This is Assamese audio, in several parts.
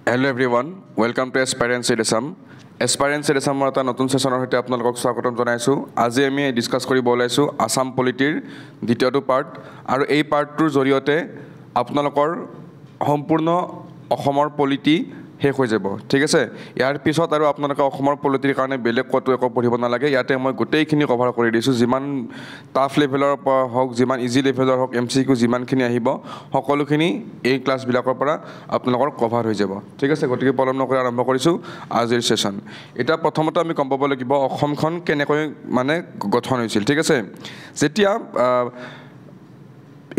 Hello everyone, welcome to Aspirants Edesam. Aspirants Edesam এটা নতুন সেশনৰ সৈতে আপোনালোকক স্বাগতম জনাইছো। আজি আমি ডিসকাস কৰিব ওলাইছো আসাম পলিটিৰ দ্বিতীয়টো পাৰ্ট আৰু এই পাৰ্টটোৰ জৰিয়তে আপোনালোকৰ সম্পূৰ্ণ অসমৰ পলিটি শেষ হৈ যাব। ঠিক আছে, ইয়াৰ পিছত আৰু আপোনালোকে অসমৰ পলিটিৰ কাৰণে বেলেগ কতো একো পঢ়িব নালাগে। ইয়াতে মই গোটেইখিনি কভাৰ কৰি দিছো, যিমান টাফ লেভেলৰ হওক, যিমান ইজি লেভেলৰ হওক, MCQ যিমানখিনি আহিব সকলোখিনি এই ক্লাছবিলাকৰ পৰা আপোনালোকৰ কভাৰ হৈ যাব। ঠিক আছে, গতিকে পলম নকৰি আৰম্ভ কৰিছো আজিৰ সেশন। এটা প্ৰথমতে আমি গম পাব লাগিব অসমখন কেনেকৈ মানে গঠন হৈছিল। ঠিক আছে, যেতিয়া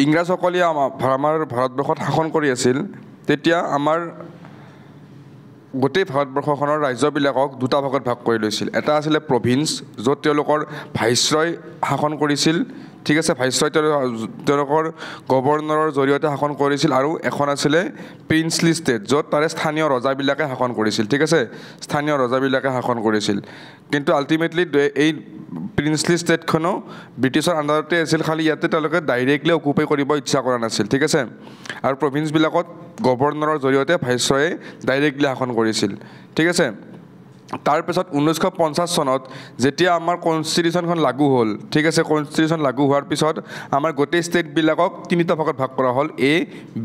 ইংৰাজসকলে আমাৰ ভাৰতবৰ্ষত শাসন কৰি আছিল তেতিয়া আমাৰ গোটেই ভাৰতবৰ্ষখনৰ ৰাজ্যবিলাকক দুটা ভাগত ভাগ কৰি লৈছিল। এটা আছিলে প্ৰভিন্স, য'ত তেওঁলোকৰ ভাইচৰয় শাসন কৰিছিল। ঠিক আছে, ভাইচৰয় তেওঁলোকৰ গভৰ্ণৰৰ জৰিয়তে শাসন কৰিছিল। আৰু এখন আছিলে প্ৰিন্সলি ষ্টেট, য'ত তাৰে স্থানীয় ৰজাবিলাকে শাসন কৰিছিল। ঠিক আছে, স্থানীয় ৰজাবিলাকে শাসন কৰিছিল। কিন্তু আল্টিমেটলি এই প্ৰিন্সলি ষ্টেটখনো ব্ৰিটিছৰ আণ্ডাৰতে আছিল, খালি ইয়াতে তেওঁলোকে ডাইৰেক্টলি অকুপাই কৰিব ইচ্ছা কৰা নাছিল। ঠিক আছে, আৰু প্ৰভিন্সবিলাকত গভৰ্ণৰৰ জৰিয়তে ভাইচৰয়ে ডাইৰেক্টলি শাসন কৰিছিল। ঠিক আছে, তাৰপিছত 1950 চনত যেতিয়া আমাৰ কনষ্টিটিউশ্যনখন লাগু হ'ল, ঠিক আছে, কনষ্টিটিউশ্যন লাগু হোৱাৰ পিছত আমাৰ গোটেই ষ্টেটবিলাকক তিনিটা ভাগত ভাগ কৰা হ'ল, A,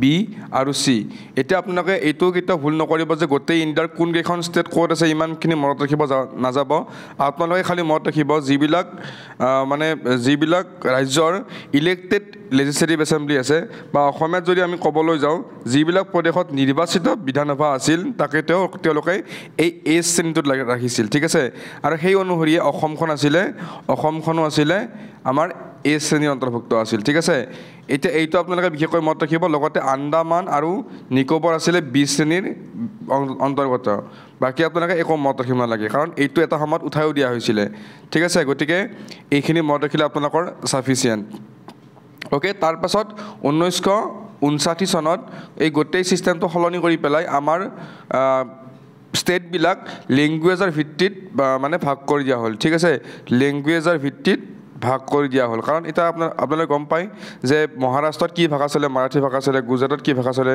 B আৰু C। এতিয়া আপোনালোকে এইটো কেতিয়াও ভুল নকৰিব যে গোটেই ইণ্ডিয়াৰ কোনকেইখন ষ্টেট ক'ত আছে ইমানখিনি মনত ৰাখিব নাযাব। আপোনালোকে খালি মনত ৰাখিব যিবিলাক ৰাজ্যৰ ইলেক্টেড লেজিসলেটিভ এছেম্বলি আছে, বা অসমীয়াত যদি আমি ক'বলৈ যাওঁ যিবিলাক প্ৰদেশত নিৰ্বাচিত বিধানসভা আছিল তাকে তেওঁলোকে এই A শ্ৰেণীটোত ৰাখিছিল। ঠিক আছে, আৰু সেই অনুসৰি অসমখনো আছিলে আমাৰ A শ্ৰেণীৰ অন্তৰ্ভুক্ত আছিল। ঠিক আছে, এতিয়া এইটো আপোনালোকে বিশেষকৈ মনত ৰাখিব। লগতে আন্দামান আৰু নিকোবৰ আছিলে B শ্ৰেণীৰ অন্তৰ্গত। বাকী আপোনালোকে একো মনত ৰাখিব নালাগে, কাৰণ এইটো এটা সময়ত উঠাইও দিয়া হৈছিলে। ঠিক আছে, গতিকে এইখিনি মনত ৰাখিলে আপোনালোকৰ চাফিচিয়েণ্ট। অ'কে, তাৰপাছত 1959 চনত এই গোটেই ছিষ্টেমটো সলনি কৰি পেলাই আমাৰ ষ্টেটবিলাক লেংগুৱেজৰ ভিত্তিত মানে ভাগ কৰি দিয়া হ'ল। ঠিক আছে, লেংগুৱেজৰ ভিত্তিত ভাগ কৰি দিয়া হ'ল। কাৰণ এতিয়া আপোনালোকে গম পায় যে মহাৰাষ্ট্ৰত কি ভাষা চলে, মাৰাঠী ভাষা চলে, গুজৰাটত কি ভাষা চলে,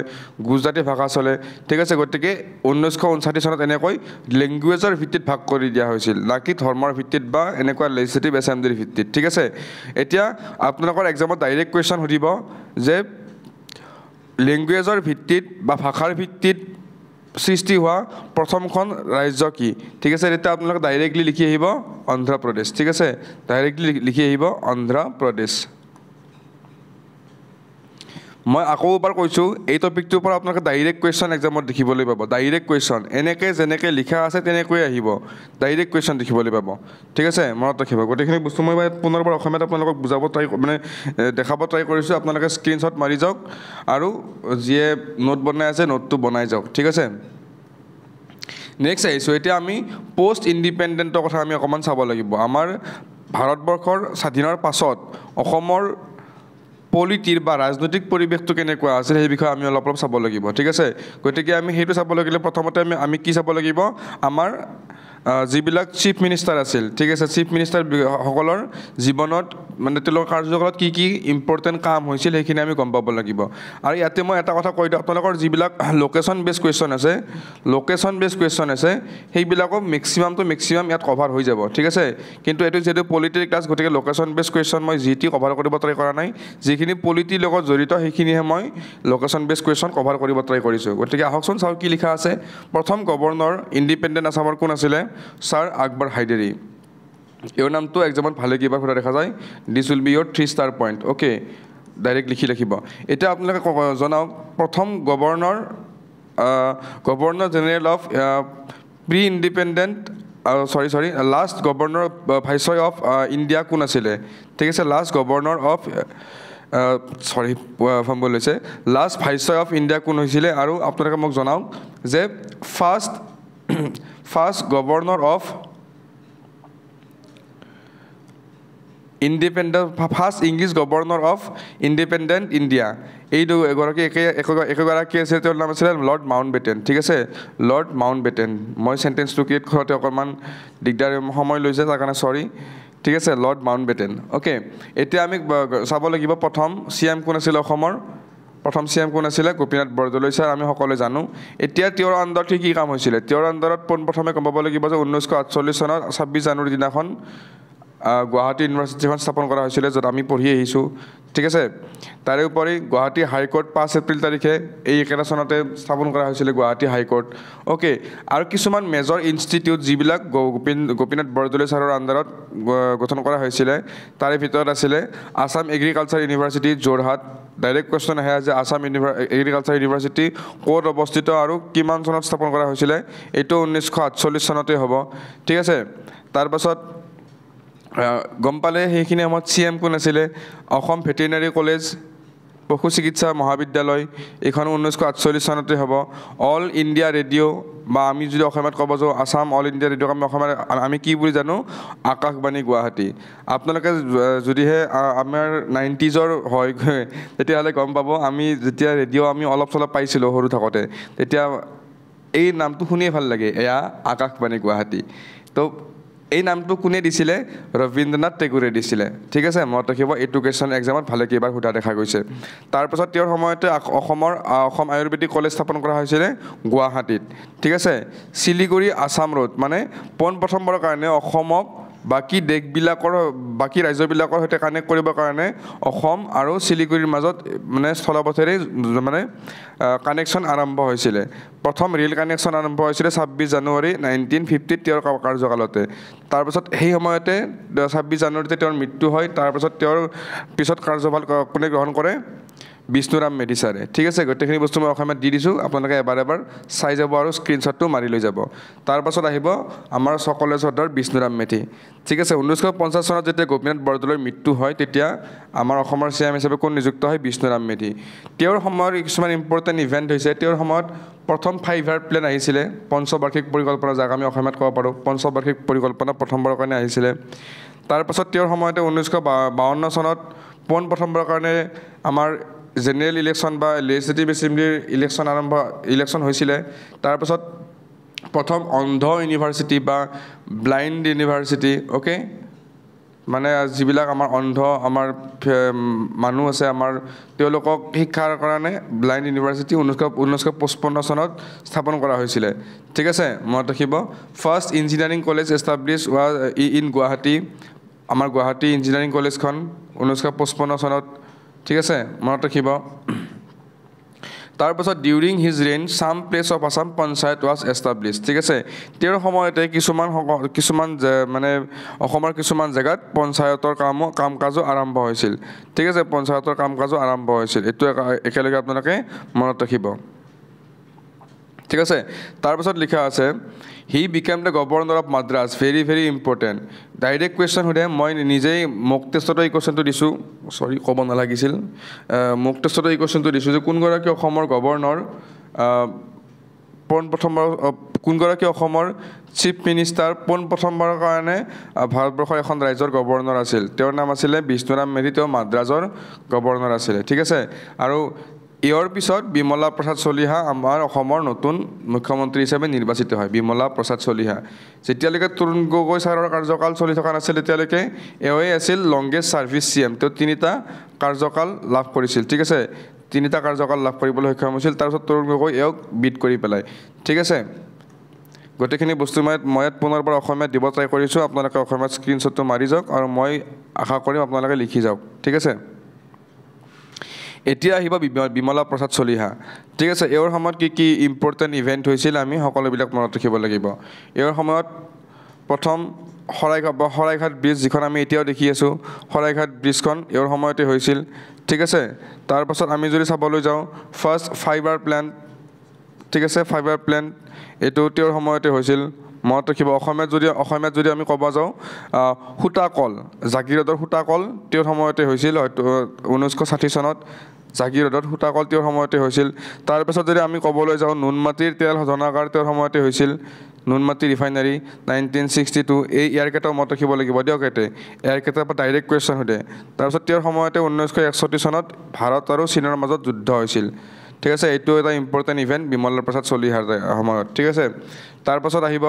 গুজৰাটী ভাষা চলে। ঠিক আছে, গতিকে 1959 চনত এনেকৈ লেংগুৱেজৰ ভিত্তিত ভাগ কৰি দিয়া হৈছিল, না কি ধৰ্মৰ ভিত্তিত বা এনেকুৱা লেজিসলেটিভ এছেম্বলিৰ ভিত্তিত। ঠিক আছে, এতিয়া আপোনালোকৰ এক্সামত ডাইৰেক্ট কুৱেশ্যন সুধিব যে লেংগুৱেজৰ ভিত্তিত বা ভাষাৰ ভিত্তিত সৃষ্টি হোৱা প্ৰথমখন ৰাজ্য কি? ঠিক আছে, তেতিয়া আপোনালোকে ডাইৰেক্টলি লিখি আহিব অন্ধ্ৰপ্ৰদেশ। ঠিক আছে, ডাইৰেক্টলি লিখি আহিব অন্ধ্ৰপ্ৰদেশ। মই আকৌ এবাৰ কৈছোঁ, এই টপিকটোৰ পৰা আপোনালোকে ডাইৰেক্ট কুৱেশ্যন এক্সামত দেখিবলৈ পাব। ডাইৰেক্ট কুৱেশ্যন এনেকৈ যেনেকৈ লিখা আছে তেনেকৈয়ে আহিব, ডাইৰেক্ট কুৱেশ্যন দেখিবলৈ পাব। ঠিক আছে, মনত ৰাখিব। গোটেইখিনি বস্তু মই পুনৰবাৰ অসমীয়াত আপোনালোকক দেখাব ট্ৰাই কৰিছোঁ। আপোনালোকে স্ক্ৰীনশ্বট মাৰি যাওক আৰু যিয়ে নোট বনাই আছে নোটটো বনাই যাওক। ঠিক আছে, নেক্সট আহিছোঁ। এতিয়া আমি পষ্ট ইণ্ডিপেণ্ডেণ্টৰ কথা আমি অকণমান চাব লাগিব। আমাৰ ভাৰতবৰ্ষৰ স্বাধীনৰ পাছত অসমৰ পলিটিৰ বা ৰাজনৈতিক পৰিৱেশটো কেনেকুৱা আছিল সেই বিষয়ে আমি অলপ চাব লাগিব। ঠিক আছে, গতিকে আমি সেইটো চাব লাগিলে প্ৰথমতে আমি কি চাব লাগিব, আমাৰ যিবিলাক চিফ মিনিষ্টাৰ আছিল। ঠিক আছে, চিফ মিনিষ্টাৰসকলৰ জীৱনত মানে তেওঁলোকৰ কাৰ্যকালত কি কি ইম্পৰ্টেণ্ট কাম হৈছিল সেইখিনি আমি গম পাব লাগিব। আৰু ইয়াতে মই এটা কথা কৈ দিওঁ, আপোনালোকৰ যিবিলাক লোকেশ্যন বেছ কুৱেশ্যন আছে সেইবিলাকো মেক্সিমাম ইয়াত কভাৰ হৈ যাব। ঠিক আছে, কিন্তু এইটো যিহেতু পলিটিৰ ক্লাছ, গতিকে লোকেশ্যন বেছ কুৱেশ্যন মই যি টি কভাৰ কৰিব ট্ৰাই কৰা নাই। যিখিনি পলিটিৰ লগত জড়িত সেইখিনিহে মই লোকেশ্যন বেছ কুৱেশ্যন কভাৰ কৰিব ট্ৰাই কৰিছোঁ। গতিকে আহকচোন চাওঁ কি লিখা আছে। প্ৰথম গভৰ্ণৰ ইণ্ডিপেণ্ডেণ্ট আছামৰ কোন আছিলে? ছাৰ আকবৰ হাইদেৰী। এই নামটো এক্সামত ভালে কিবা সোধা দেখা যায়। This will be your 3 star point. Okay, direct লিখি ৰাখিব। এতিয়া আপোনালোকে জনাওক প্ৰথম governor general of pre independent last governor viceroy of India কোন আছিলে? ঠিক আছে, last governor of last viceroy of India কোন হৈছিলে? আৰু আপোনালোকে মোক জনাওক যে first governor of first English governor of independent India, এই এগৰাকী আছিল, তেওঁৰ নাম আছিলে লৰ্ড মাউণ্ট বেটেন। ঠিক আছে, লৰ্ড মাউণ্ট বেটেন। মই চেণ্টেন্সটো ক্ৰিয়েট কৰোঁতে অকণমান দিগদাৰ সময় লৈছে, তাৰ কাৰণে চৰি। ঠিক আছে, লৰ্ড মাউণ্ট বেটেন। অ'কে, এতিয়া আমি চাব লাগিব প্ৰথম CM কোন আছিল অসমৰ? প্ৰথম CM কোন আছিলে গোপীনাথ বৰদলৈ ছাৰ আমি সকলোৱে জানো এতিয়া তেওঁৰ আণ্ডাৰত কি কাম হৈছিলে তেওঁৰ আণ্ডাৰত পোনপ্ৰথমে গম পাব লাগিব যে 1948 চনত 26 জানুৱাৰী দিনাখন গুৱাহাটী ইউনিভাৰ্চিটিখন স্থাপন কৰা হৈছিলে য'ত আমি পঢ়ি আহিছোঁ ঠিক আছে তাৰে উপৰি গুৱাহাটী হাইকোৰ্ট 5 এপ্ৰিল তাৰিখে এই একেটা চনতে স্থাপন কৰা হৈছিলে গুৱাহাটী হাইকোৰ্ট ওকে আৰু কিছুমান মেজৰ ইনষ্টিটিউট যিবিলাক গোপীনাথ বৰদলৈ ছাৰৰ আণ্ডাৰত গঠন কৰা হৈছিলে তাৰে ভিতৰত আছিলে Assam agriculture university Jorhat direct question আহে যে আসাম এগ্ৰিকালচাৰ ইউনিভাৰ্চিটি ক'ত অৱস্থিত আৰু কিমান চনত স্থাপন কৰা হৈছিলে এইটো 1948 চনতে হ'ব ঠিক আছে তাৰপাছত গম পালে সেইখিনি সময়ত CM কোন আছিলে অসম ভেটেৰিনাৰী কলেজ পশু চিকিৎসা মহাবিদ্যালয় এইখন 1948 চনতে হ'ব অল ইণ্ডিয়া ৰেডিঅ' বা আমি যদি অসমত ক'ব যাওঁ আসাম অল ইণ্ডিয়া ৰেডিঅ' আমি কি বুলি জানো আকাশবাণী গুৱাহাটী আপোনালোকে যদিহে আমাৰ 90s হয় তেতিয়াহ'লে গম পাব আমি যেতিয়া ৰেডিঅ' আমি অলপ চলপ পাইছিলোঁ সৰু থাকোঁতে তেতিয়া এই নামটো শুনিয়ে ভাল লাগে এয়া আকাশবাণী গুৱাহাটী তো এই নামটো কোনে দিছিলে ৰবীন্দ্ৰনাথ টেগুৰে দিছিলে ঠিক আছে মনত ৰাখিব এডুকেশ্যন এক্সামত ভালে কেইবাৰ সোধা দেখা গৈছে তাৰপাছত তেওঁৰ সময়তে অসম আয়ুৰ্বেদিক কলেজ স্থাপন কৰা হৈছিলে গুৱাহাটীত ঠিক আছে শিলিগুৰি আসাম ৰোড মানে পোনপ্ৰথমবাৰৰ কাৰণে অসমক বাকী দেশবিলাকৰ বাকী ৰাজ্যবিলাকৰ সৈতে কানেক্ট কৰিবৰ কাৰণে অসম আৰু শিলিগুৰিৰ মাজত মানে স্থলপথেৰে মানে কানেকশ্যন আৰম্ভ হৈছিলে প্ৰথম ৰেল কানেকশ্যন আৰম্ভ হৈছিলে 26 জানুৱাৰী 1950 তেওঁৰ কাৰ্যকালতে তাৰপাছত সেই সময়তে 26 জানুৱাৰীতে তেওঁৰ মৃত্যু হয় তাৰপাছত তেওঁৰ পিছত কাৰ্যভাৰ কোনে গ্ৰহণ কৰে বিষ্ণুৰাম মেধি ছাৰে ঠিক আছে গোটেইখিনি বস্তু মই অসমত দি দিছোঁ আপোনালোকে এবাৰ চাই যাব আৰু স্ক্ৰীনশ্বটটো মাৰি লৈ যাব তাৰপাছত আহিব আমাৰ সকলোৰে শ্ৰদ্ধাৰ বিষ্ণুৰাম মেধি ঠিক আছে 1950 চনত যেতিয়া গোপীনাথ বৰদলৈৰ মৃত্যু হয় তেতিয়া আমাৰ অসমৰ CM হিচাপে কোন নিযুক্ত হয় বিষ্ণুৰাম মেধি তেওঁৰ সময়ৰ কিছুমান ইম্পৰ্টেণ্ট ইভেণ্ট হৈছে তেওঁৰ সময়ত প্ৰথম 5-year প্লেন আহিছিলে পঞ্চবাৰ্ষিক পৰিকল্পনা যাক আমি অসমত ক'ব পাৰোঁ পঞ্চবাৰ্ষিক পৰিকল্পনা প্ৰথমবাৰৰ কাৰণে আহিছিলে তাৰপাছত তেওঁৰ সময়তে 1952 চনত পোনপ্ৰথমবাৰৰ কাৰণে আমাৰ জেনেৰেল ইলেকশ্যন বা লেজিছলেটিভ এছেম্বলিৰ ইলেকশ্যন হৈছিলে তাৰপাছত প্ৰথম অন্ধ ইউনিভাৰ্চিটি বা ব্লাইণ্ড ইউনিভাৰ্চিটি ওকে মানে যিবিলাক আমাৰ অন্ধ আমাৰ মানুহ আছে আমাৰ তেওঁলোকক শিক্ষাৰ কাৰণে ব্লাইণ্ড ইউনিভাৰ্চিটি 1955 চনত স্থাপন কৰা হৈছিলে ঠিক আছে মনত ৰাখিব first engineering college establish was in Guwahati আমাৰ গুৱাহাটী ইঞ্জিনিয়াৰিং কলেজখন 1955 চনত ঠিক আছে মনত ৰাখিব তাৰপাছত during his reign some place of Assam panchayat was establish ঠিক আছে তেওঁৰ সময়তে কিছুমান মানে অসমৰ কিছুমান জেগাত পঞ্চায়তৰ কাম কাজো আৰম্ভ হৈছিল ঠিক আছে পঞ্চায়তৰ কাম কাজো আৰম্ভ হৈছিল এইটো একেলগে আপোনালোকে মনত ৰাখিব ঠিক আছে তাৰপাছত লিখা আছে he became the governor of Madras very very important direct question সোধে মই নিজেই মক টেষ্টতো এই কুৱেশ্যনটো দিছোঁ চৰি ক'ব নালাগিছিল মক টেষ্টতো এই কুৱেশ্যনটো দিছোঁ যে কোনগৰাকী অসমৰ গভৰ্ণৰ কোনগৰাকী অসমৰ চিফ মিনিষ্টাৰ পোনপ্ৰথমবাৰৰ কাৰণে ভাৰতবৰ্ষৰ এখন ৰাজ্যৰ গভৰ্ণৰ আছিল তেওঁৰ নাম আছিলে বিষ্ণুৰাম মেধি তেওঁ মাদ্ৰাজৰ গভৰ্ণৰ আছিলে ঠিক আছে আৰু ইয়াৰ পিছত বিমলা প্ৰসাদ চলিহা আমাৰ অসমৰ নতুন মুখ্যমন্ত্ৰী হিচাপে নিৰ্বাচিত হয় বিমলা প্ৰসাদ চলিহা যেতিয়ালৈকে তৰুণ গগৈ ছাৰৰ কাৰ্যকাল চলি থকা নাছিল তেতিয়ালৈকে এওঁই আছিল লংগেষ্ট ছাৰ্ভিচ CM তেওঁ 3টা কাৰ্যকাল লাভ কৰিছিল ঠিক আছে 3টা কাৰ্যকাল লাভ কৰিবলৈ সক্ষম হৈছিল তাৰপিছত তৰুণ গগৈ এওঁক বিট কৰি পেলাই ঠিক আছে গোটেইখিনি বস্তু মই পুনৰবাৰ অসমীয়াত দিব ট্ৰাই কৰিছোঁ আপোনালোকে অসমীয়াত স্ক্ৰীনশ্বটটো মাৰি যাওক আৰু মই আশা কৰিম আপোনালোকে লিখি যাওক ঠিক আছে এতিয়া আহিব বিমলা প্ৰসাদ চলিহা ঠিক আছে এওঁৰ সময়ত কি ইম্পৰ্টেণ্ট ইভেণ্ট হৈছিল আমি সকলোবিলাক মনত ৰাখিব লাগিব এওঁৰ সময়ত প্ৰথম শৰাইঘাট ব্ৰিজ যিখন আমি এতিয়াও দেখি আছোঁ শৰাইঘাট ব্ৰিজখন এওঁৰ সময়তে হৈছিল ঠিক আছে তাৰপাছত আমি যদি চাবলৈ যাওঁ ফাৰ্ষ্ট ফাইবাৰ প্লেণ্ট ঠিক আছে ফাইবাৰ প্লেণ্ট এইটো তেওঁৰ সময়তে হৈছিল মনত ৰাখিব অসমীয়াত যদি আমি ক'ব যাওঁ সূতাকল জাগিৰোডৰ সূতাকল তেওঁৰ সময়তে হৈছিল হয়তো 1960 চনত জাগিৰোডত সূতাকল তেওঁৰ সময়তে হৈছিল তাৰপিছত যদি আমি ক'বলৈ যাওঁ নুনমাটিৰ তেল শোধনাগাৰ তেওঁৰ সময়তে হৈছিল নুনমাটি ৰিফাইনাৰী 1962 এই ইয়াৰকেইটাও মনত ৰাখিব লাগিব দিয়ক ইয়াৰকেইটাৰ পৰা ডাইৰেক্ট কুৱেশ্যন সোধে তাৰপিছত তেওঁৰ সময়তে 1961 চনত ভাৰত আৰু চীনৰ মাজত যুদ্ধ হৈছিল ঠিক আছে এইটো এটা ইম্পৰ্টেণ্ট ইভেণ্ট বিমলা প্ৰসাদ চলিহাৰ সময়ত ঠিক আছে তাৰপাছত আহিব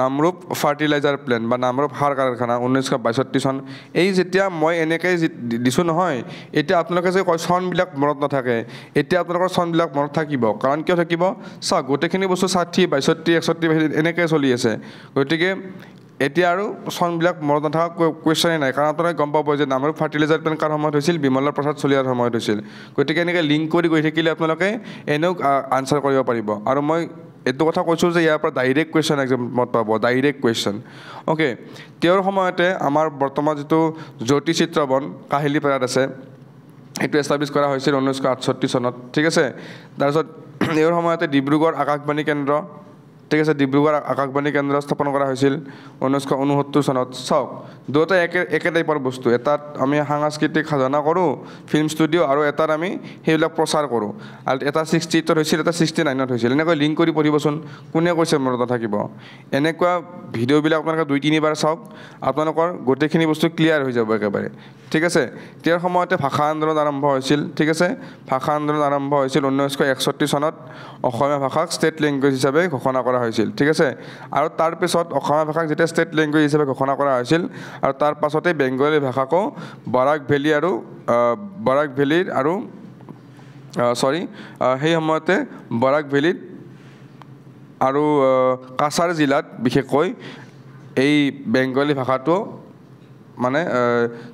নামৰূপ ফাৰ্টিলাইজাৰ প্লেণ্ট বা নামৰূপ সাৰ কাৰখানা 1962 চন এই যেতিয়া মই এনেকৈ দিছোঁ নহয় এতিয়া আপোনালোকে যে কয় চনবিলাক মনত নাথাকে এতিয়া আপোনালোকৰ চনবিলাক মনত থাকিব কাৰণ কিয় থাকিব চাওক গোটেইখিনি বস্তু 60 62 61 এনেকৈ চলি আছে গতিকে এতিয়া আৰু চনবিলাক মনত নাথাকা কুৱেশ্যনেই নাই কাৰণ আপোনালোকে গম পাব যে নামৰূপ ফাৰ্টিলাইজাৰ প্লেণ্ট কাৰ সময়ত হৈছিল বিমলা প্ৰসাদ চলিহাৰ সময়ত হৈছিল গতিকে এনেকৈ লিংক কৰি গৈ থাকিলে আপোনালোকে এনেও আনচাৰ কৰিব পাৰিব আৰু মই এইটো কথা কৈছোঁ যে ইয়াৰ পৰা ডাইৰেক্ট কুৱেশ্যন এক্সামত পাব ডাইৰেক্ট কুৱেশ্যন অ'কে তেওঁৰ সময়তে আমাৰ বৰ্তমান যিটো জ্যোতি চিত্ৰবন কাহিলীপাৰাত আছে এইটো এষ্টাব্লিছ কৰা হৈছিল 1968 চনত ঠিক আছে তাৰপিছত তেওঁৰ সময়তে ডিব্ৰুগড় আকাশবাণী কেন্দ্ৰ ঠিক আছে ডিব্ৰুগড় আকাশবাণী কেন্দ্ৰ স্থাপন কৰা হৈছিল 1969 চনত চাওক দুয়োটা একে টাইপৰ বস্তু এটাত আমি সাংস্কৃতিক সাধনা কৰোঁ ফিল্ম ষ্টুডিঅ' আৰু এটাত আমি সেইবিলাক প্ৰচাৰ কৰোঁ আৰু এটা 68ত হৈছিল এটা 69ত হৈছিল এনেকৈ লিংক কৰি পঢ়িবচোন কোনে কৈছে মনত নাথাকিব এনেকুৱা ভিডিঅ'বিলাক আপোনালোকে 2-3 বাৰ চাওক আপোনালোকৰ গোটেইখিনি বস্তু ক্লিয়াৰ হৈ যাব একেবাৰে ঠিক আছে তেওঁৰ সময়তে ভাষা আন্দোলন আৰম্ভ হৈছিল ঠিক আছে ভাষা আন্দোলন আৰম্ভ হৈছিল 1961 চনত অসমীয়া ভাষাক ষ্টেট লেংগুৱেজ হিচাপে ঘোষণা কৰা হৈছিল ঠিক আছে আৰু তাৰপিছত অসমীয়া ভাষাক যেতিয়া ষ্টেট লেংগুৱেজ হিচাপে ঘোষণা কৰা হৈছিল আৰু তাৰ পাছতে বেংগলী ভাষাকো বৰাক ভেলীৰ আৰু সেই সময়তে বৰাক ভেলীত আৰু কাছাৰ জিলাত বিশেষকৈ এই বেংগলী ভাষাটো মানে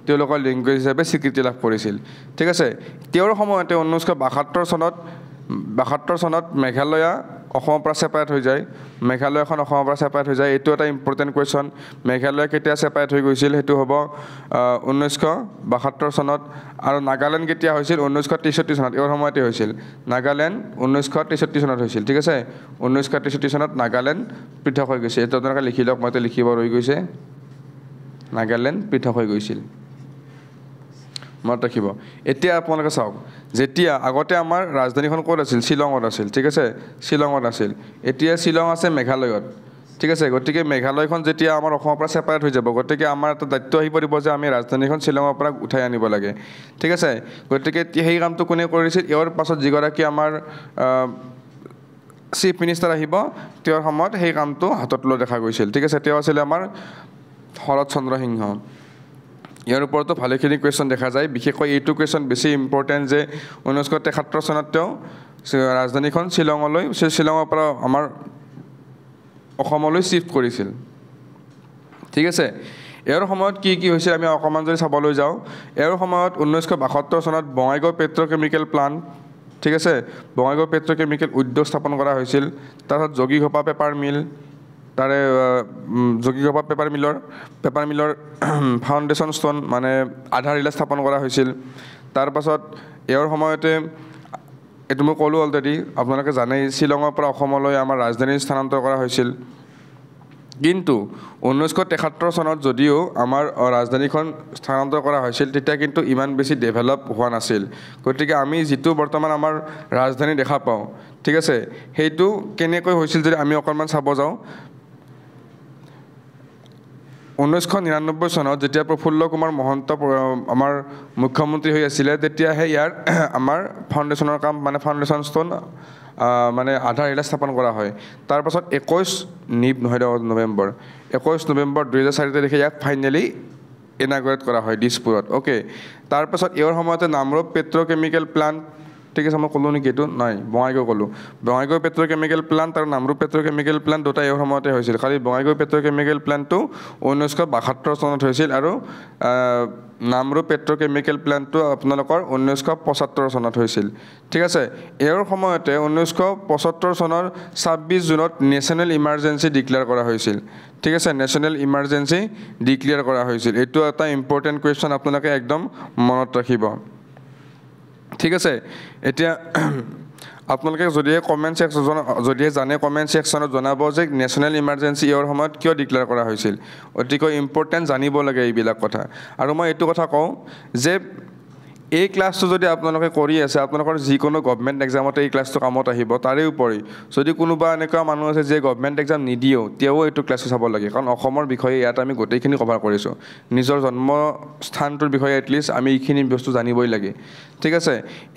তেওঁলোকৰ লেংগুৱেজ হিচাপে স্বীকৃতি লাভ কৰিছিল ঠিক আছে তেওঁৰ সময়তে 1972 চনত মেঘালয়া অসমৰ পৰা ছেপাৰেট হৈ যায় মেঘালয়খন অসমৰ পৰা ছেপাৰেট হৈ যায় এইটো এটা ইম্পৰ্টেণ্ট কুৱেশ্যন মেঘালয় কেতিয়া ছেপাৰেট হৈ গৈছিল সেইটো হ'ব 1972 চনত আৰু নাগালেণ্ড কেতিয়া হৈছিল 1963 চনত এওঁৰ সময়তে হৈছিল নাগালেণ্ড 1963 চনত হৈছিল ঠিক আছে 1963 চনত নাগালেণ্ড পৃথক হৈ গৈছে এইটো আপোনালোকে লিখি লওক মইতো লিখিব ৰৈ গৈছে নাগালেণ্ড পৃথক হৈ গৈছিল মনত ৰাখিব এতিয়া আপোনালোকে চাওক যেতিয়া আগতে আমাৰ ৰাজধানীখন ক'ত আছিল শ্বিলঙত আছিল ঠিক আছে শ্বিলঙত আছিল এতিয়া শ্বিলং আছে মেঘালয়ত ঠিক আছে গতিকে মেঘালয়খন যেতিয়া আমাৰ অসমৰ পৰা ছেপাৰেট হৈ যাব গতিকে আমাৰ এটা দায়িত্ব আহি পৰিব যে আমি ৰাজধানীখন শ্বিলঙৰ পৰা উঠাই আনিব লাগে ঠিক আছে গতিকে সেই কামটো কোনে কৰিছিল ইয়াৰ পাছত যিগৰাকী আমাৰ চিফ মিনিষ্টাৰ আহিব তেওঁৰ সময়ত সেই কামটো হাতত লৈ দেখা গৈছিল ঠিক আছে তেওঁ আছিলে আমাৰ শৰৎ চন্দ্ৰ সিংহ ইয়াৰ ওপৰতো ভালেখিনি কুৱেশ্যন দেখা যায় বিশেষকৈ এইটো কুৱেশ্যন বেছি ইম্পৰ্টেণ্ট যে 1973 চনত তেওঁ ৰাজধানীখন শ্বিলঙৰ পৰা আমাৰ অসমলৈ শ্বিফ্ট কৰিছিল ঠিক আছে ইয়াৰ সময়ত কি হৈছিল আমি অকণমান যদি চাবলৈ যাওঁ ইয়াৰ সময়ত 1972 চনত বঙাইগাঁও পেট্ৰ'কেমিকেল প্লাণ্ট ঠিক আছে বঙাইগাঁও পেট্ৰ'কেমিকেল উদ্যোগ স্থাপন কৰা হৈছিল তাৰপিছত যোগীঘোপা পেপাৰ মিল তাৰে যোগীঘোপা পেপাৰ মিলৰ ফাউণ্ডেশ্যন ষ্ট'ন মানে আধাৰশিলা স্থাপন কৰা হৈছিল তাৰপাছত ইয়াৰ সময়তে এইটো মই ক'লোঁ অলৰেডি আপোনালোকে জানেই শ্বিলঙৰ পৰা অসমলৈ আমাৰ ৰাজধানী স্থানান্তৰ কৰা হৈছিল কিন্তু 1973 চনত যদিও আমাৰ ৰাজধানীখন স্থানান্তৰ কৰা হৈছিল তেতিয়া কিন্তু ইমান বেছি ডেভেলপ হোৱা নাছিল গতিকে আমি যিটো বৰ্তমান আমাৰ ৰাজধানী দেখা পাওঁ ঠিক আছে সেইটো কেনেকৈ হৈছিল যদি আমি অকণমান চাব যাওঁ 1999 চনত যেতিয়া প্ৰফুল্ল কুমাৰ মহন্ত আমাৰ মুখ্যমন্ত্ৰী হৈ আছিলে তেতিয়াহে ইয়াৰ আমাৰ ফাউণ্ডেশ্যনৰ কাম মানে ফাউণ্ডেশ্যন ষ্ট'ন মানে আধাৰশিলা স্থাপন কৰা হয় তাৰপাছত 21 নৱেম্বৰ 2004 তাৰিখে ইয়াক ফাইনেলি ইনাগুৰেট কৰা হয় দিছপুৰত অ'কে তাৰপাছত ইয়াৰ সময়তে নামৰূপ পেট্ৰ'কেমিকেল প্লাণ্ট ঠিক আছে মই ক'লোঁ নেকি এইটো নাই বঙাইগাঁও ক'লোঁ বঙাইগাঁও পেট্ৰ'কেমিকেল প্লাণ্ট আৰু নামৰূপ পেট্ৰ'কেমিকেল প্লাণ্ট দুটা এই সময়তে হৈছিল খালি বঙাইগাঁও পেট্ৰ'কেমিকেল প্লাণ্টটো 1972 চনত হৈছিল আৰু নামৰূপ পেট্ৰ'কেমিকেল প্লাণ্টটো আপোনালোকৰ 1975 চনত হৈছিল ঠিক আছে ইয়াৰ সময়তে 1975 চনৰ 26 জুনত নেশ্যনেল ইমাৰ্জেঞ্চি ডিক্লেয়াৰ কৰা হৈছিল ঠিক আছে নেশ্যনেল ইমাৰ্জেঞ্চি ডিক্লেয়াৰ কৰা হৈছিল এইটো এটা ইম্পৰ্টেণ্ট কুৱেশ্যন আপোনালোকে একদম মনত ৰাখিব ঠিক আছে এতিয়া আপোনালোকে যদিহে জানে কমেণ্ট ছেকশ্যনত জনাব যে নেশ্যনেল ইমাৰ্জেঞ্চি ইয়াৰ সময়ত কিয় ডিক্লেয়াৰ কৰা হৈছিল অতিকৈ ইম্পৰ্টেণ্ট জানিব লাগে এইবিলাক কথা আৰু মই এইটো কথা কওঁ যে এই ক্লাছটো যদি আপোনালোকে কৰি আছে আপোনালোকৰ যিকোনো গভৰ্ণমেণ্ট এক্সামতে এই ক্লাছটো কামত আহিব তাৰে উপৰি যদি কোনোবা এনেকুৱা মানুহ আছে যে গভৰ্ণমেণ্ট এক্সাম নিদিয়েও তেওঁ এইটো ক্লাছটো চাব লাগে কাৰণ অসমৰ বিষয়ে ইয়াত আমি গোটেইখিনি কভাৰ কৰিছোঁ নিজৰ জন্মস্থানটোৰ বিষয়ে এটলিষ্ট আমি এইখিনি বস্তু জানিবই লাগে ঠিক আছে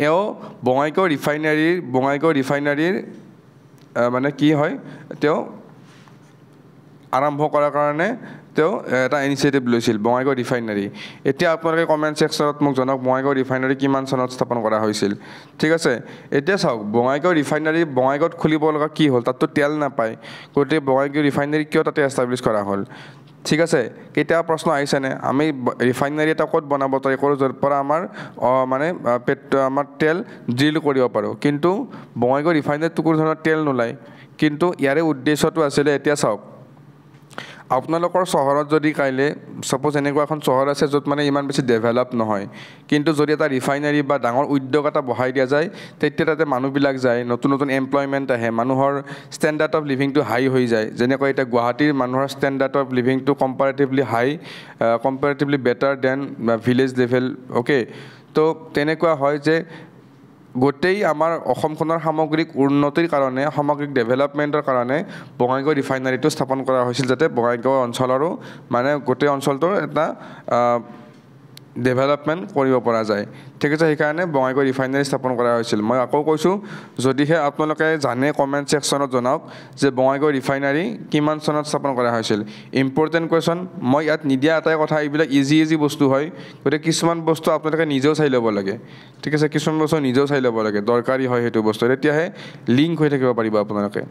এও বঙাইগাঁও ৰিফাইনাৰীৰ মানে কি হয় তেওঁ আৰম্ভ কৰাৰ কাৰণে তেওঁ এটা ইনিচিয়েটিভ লৈছিল বঙাইগাঁও ৰিফাইনাৰী এতিয়া আপোনালোকে কমেণ্ট ছেকশ্যনত মোক জনাওক বঙাইগাঁও ৰিফাইনাৰী কিমান চনত স্থাপন কৰা হৈছিল ঠিক আছে এতিয়া চাওক বঙাইগাঁও ৰিফাইনাৰী বঙাইগাঁৱত খুলিব লগা কি হ'ল তাততো তেল নাপায় গতিকে বঙাইগাঁও ৰিফাইনাৰী কিয় তাতে এষ্টাব্লিছ কৰা হ'ল ঠিক আছে কেতিয়াবা প্ৰশ্ন আহিছেনে আমি ৰিফাইনাৰী এটা ক'ত বনাব ট্ৰাই কৰোঁ য'ৰ পৰা আমাৰ মানে আমাৰ তেল ড্ৰিল কৰিব পাৰোঁ কিন্তু বঙাইগাঁও ৰিফাইনাৰীত কোনো ধৰণৰ তেল নোলায় কিন্তু ইয়াৰে উদ্দেশ্যটো আছিলে এতিয়া চাওক আপোনালোকৰ চহৰত যদি কাইলৈ সাপোজ এনেকুৱা এখন চহৰ আছে য'ত মানে ইমান বেছি ডেভেলপ নহয় কিন্তু যদি এটা ৰিফাইনাৰী বা ডাঙৰ উদ্যোগ এটা বহাই দিয়া যায় তেতিয়া তাতে মানুহবিলাক যায় নতুন নতুন এমপ্লয়মেণ্ট আহে মানুহৰ ষ্টেণ্ডাৰ্ড অফ লিভিংটো হাই হৈ যায় যেনেকৈ এতিয়া গুৱাহাটীৰ মানুহৰ ষ্টেণ্ডাৰ্ড অফ লিভিংটো comparatively better than village level okay তো তেনেকুৱা হয় যে গোটেই আমাৰ অসমখনৰ সামগ্ৰিক উন্নতিৰ কাৰণে সামগ্ৰিক ডেভেলপমেণ্টৰ কাৰণে বঙাইগাঁও ৰিফাইনাৰীটো স্থাপন কৰা হৈছিল যাতে বঙাইগাঁও অঞ্চলৰো মানে গোটেই অঞ্চলটোৰ এটা ডেভেলপমেণ্ট কৰিব পৰা যায় ঠিক আছে সেইকাৰণে বঙাইগাঁও ৰিফাইনাৰী স্থাপন কৰা হৈছিল মই আকৌ কৈছোঁ যদিহে আপোনালোকে জানে কমেণ্ট ছেকশ্যনত জনাওক যে বঙাইগাঁও ৰিফাইনাৰী কিমান চনত স্থাপন কৰা হৈছিল ইম্পৰ্টেণ্ট কুৱেশ্যন মই ইয়াত নিদিয়া এটাই কথা এইবিলাক ইজি বস্তু হয় গতিকে কিছুমান বস্তু আপোনালোকে নিজেও চাই ল'ব লাগে ঠিক আছে কিছুমান বস্তু নিজেও চাই ল'ব লাগে দৰকাৰী হয় সেইটো বস্তু তেতিয়াহে লিংক হৈ থাকিব পাৰিব আপোনালোকে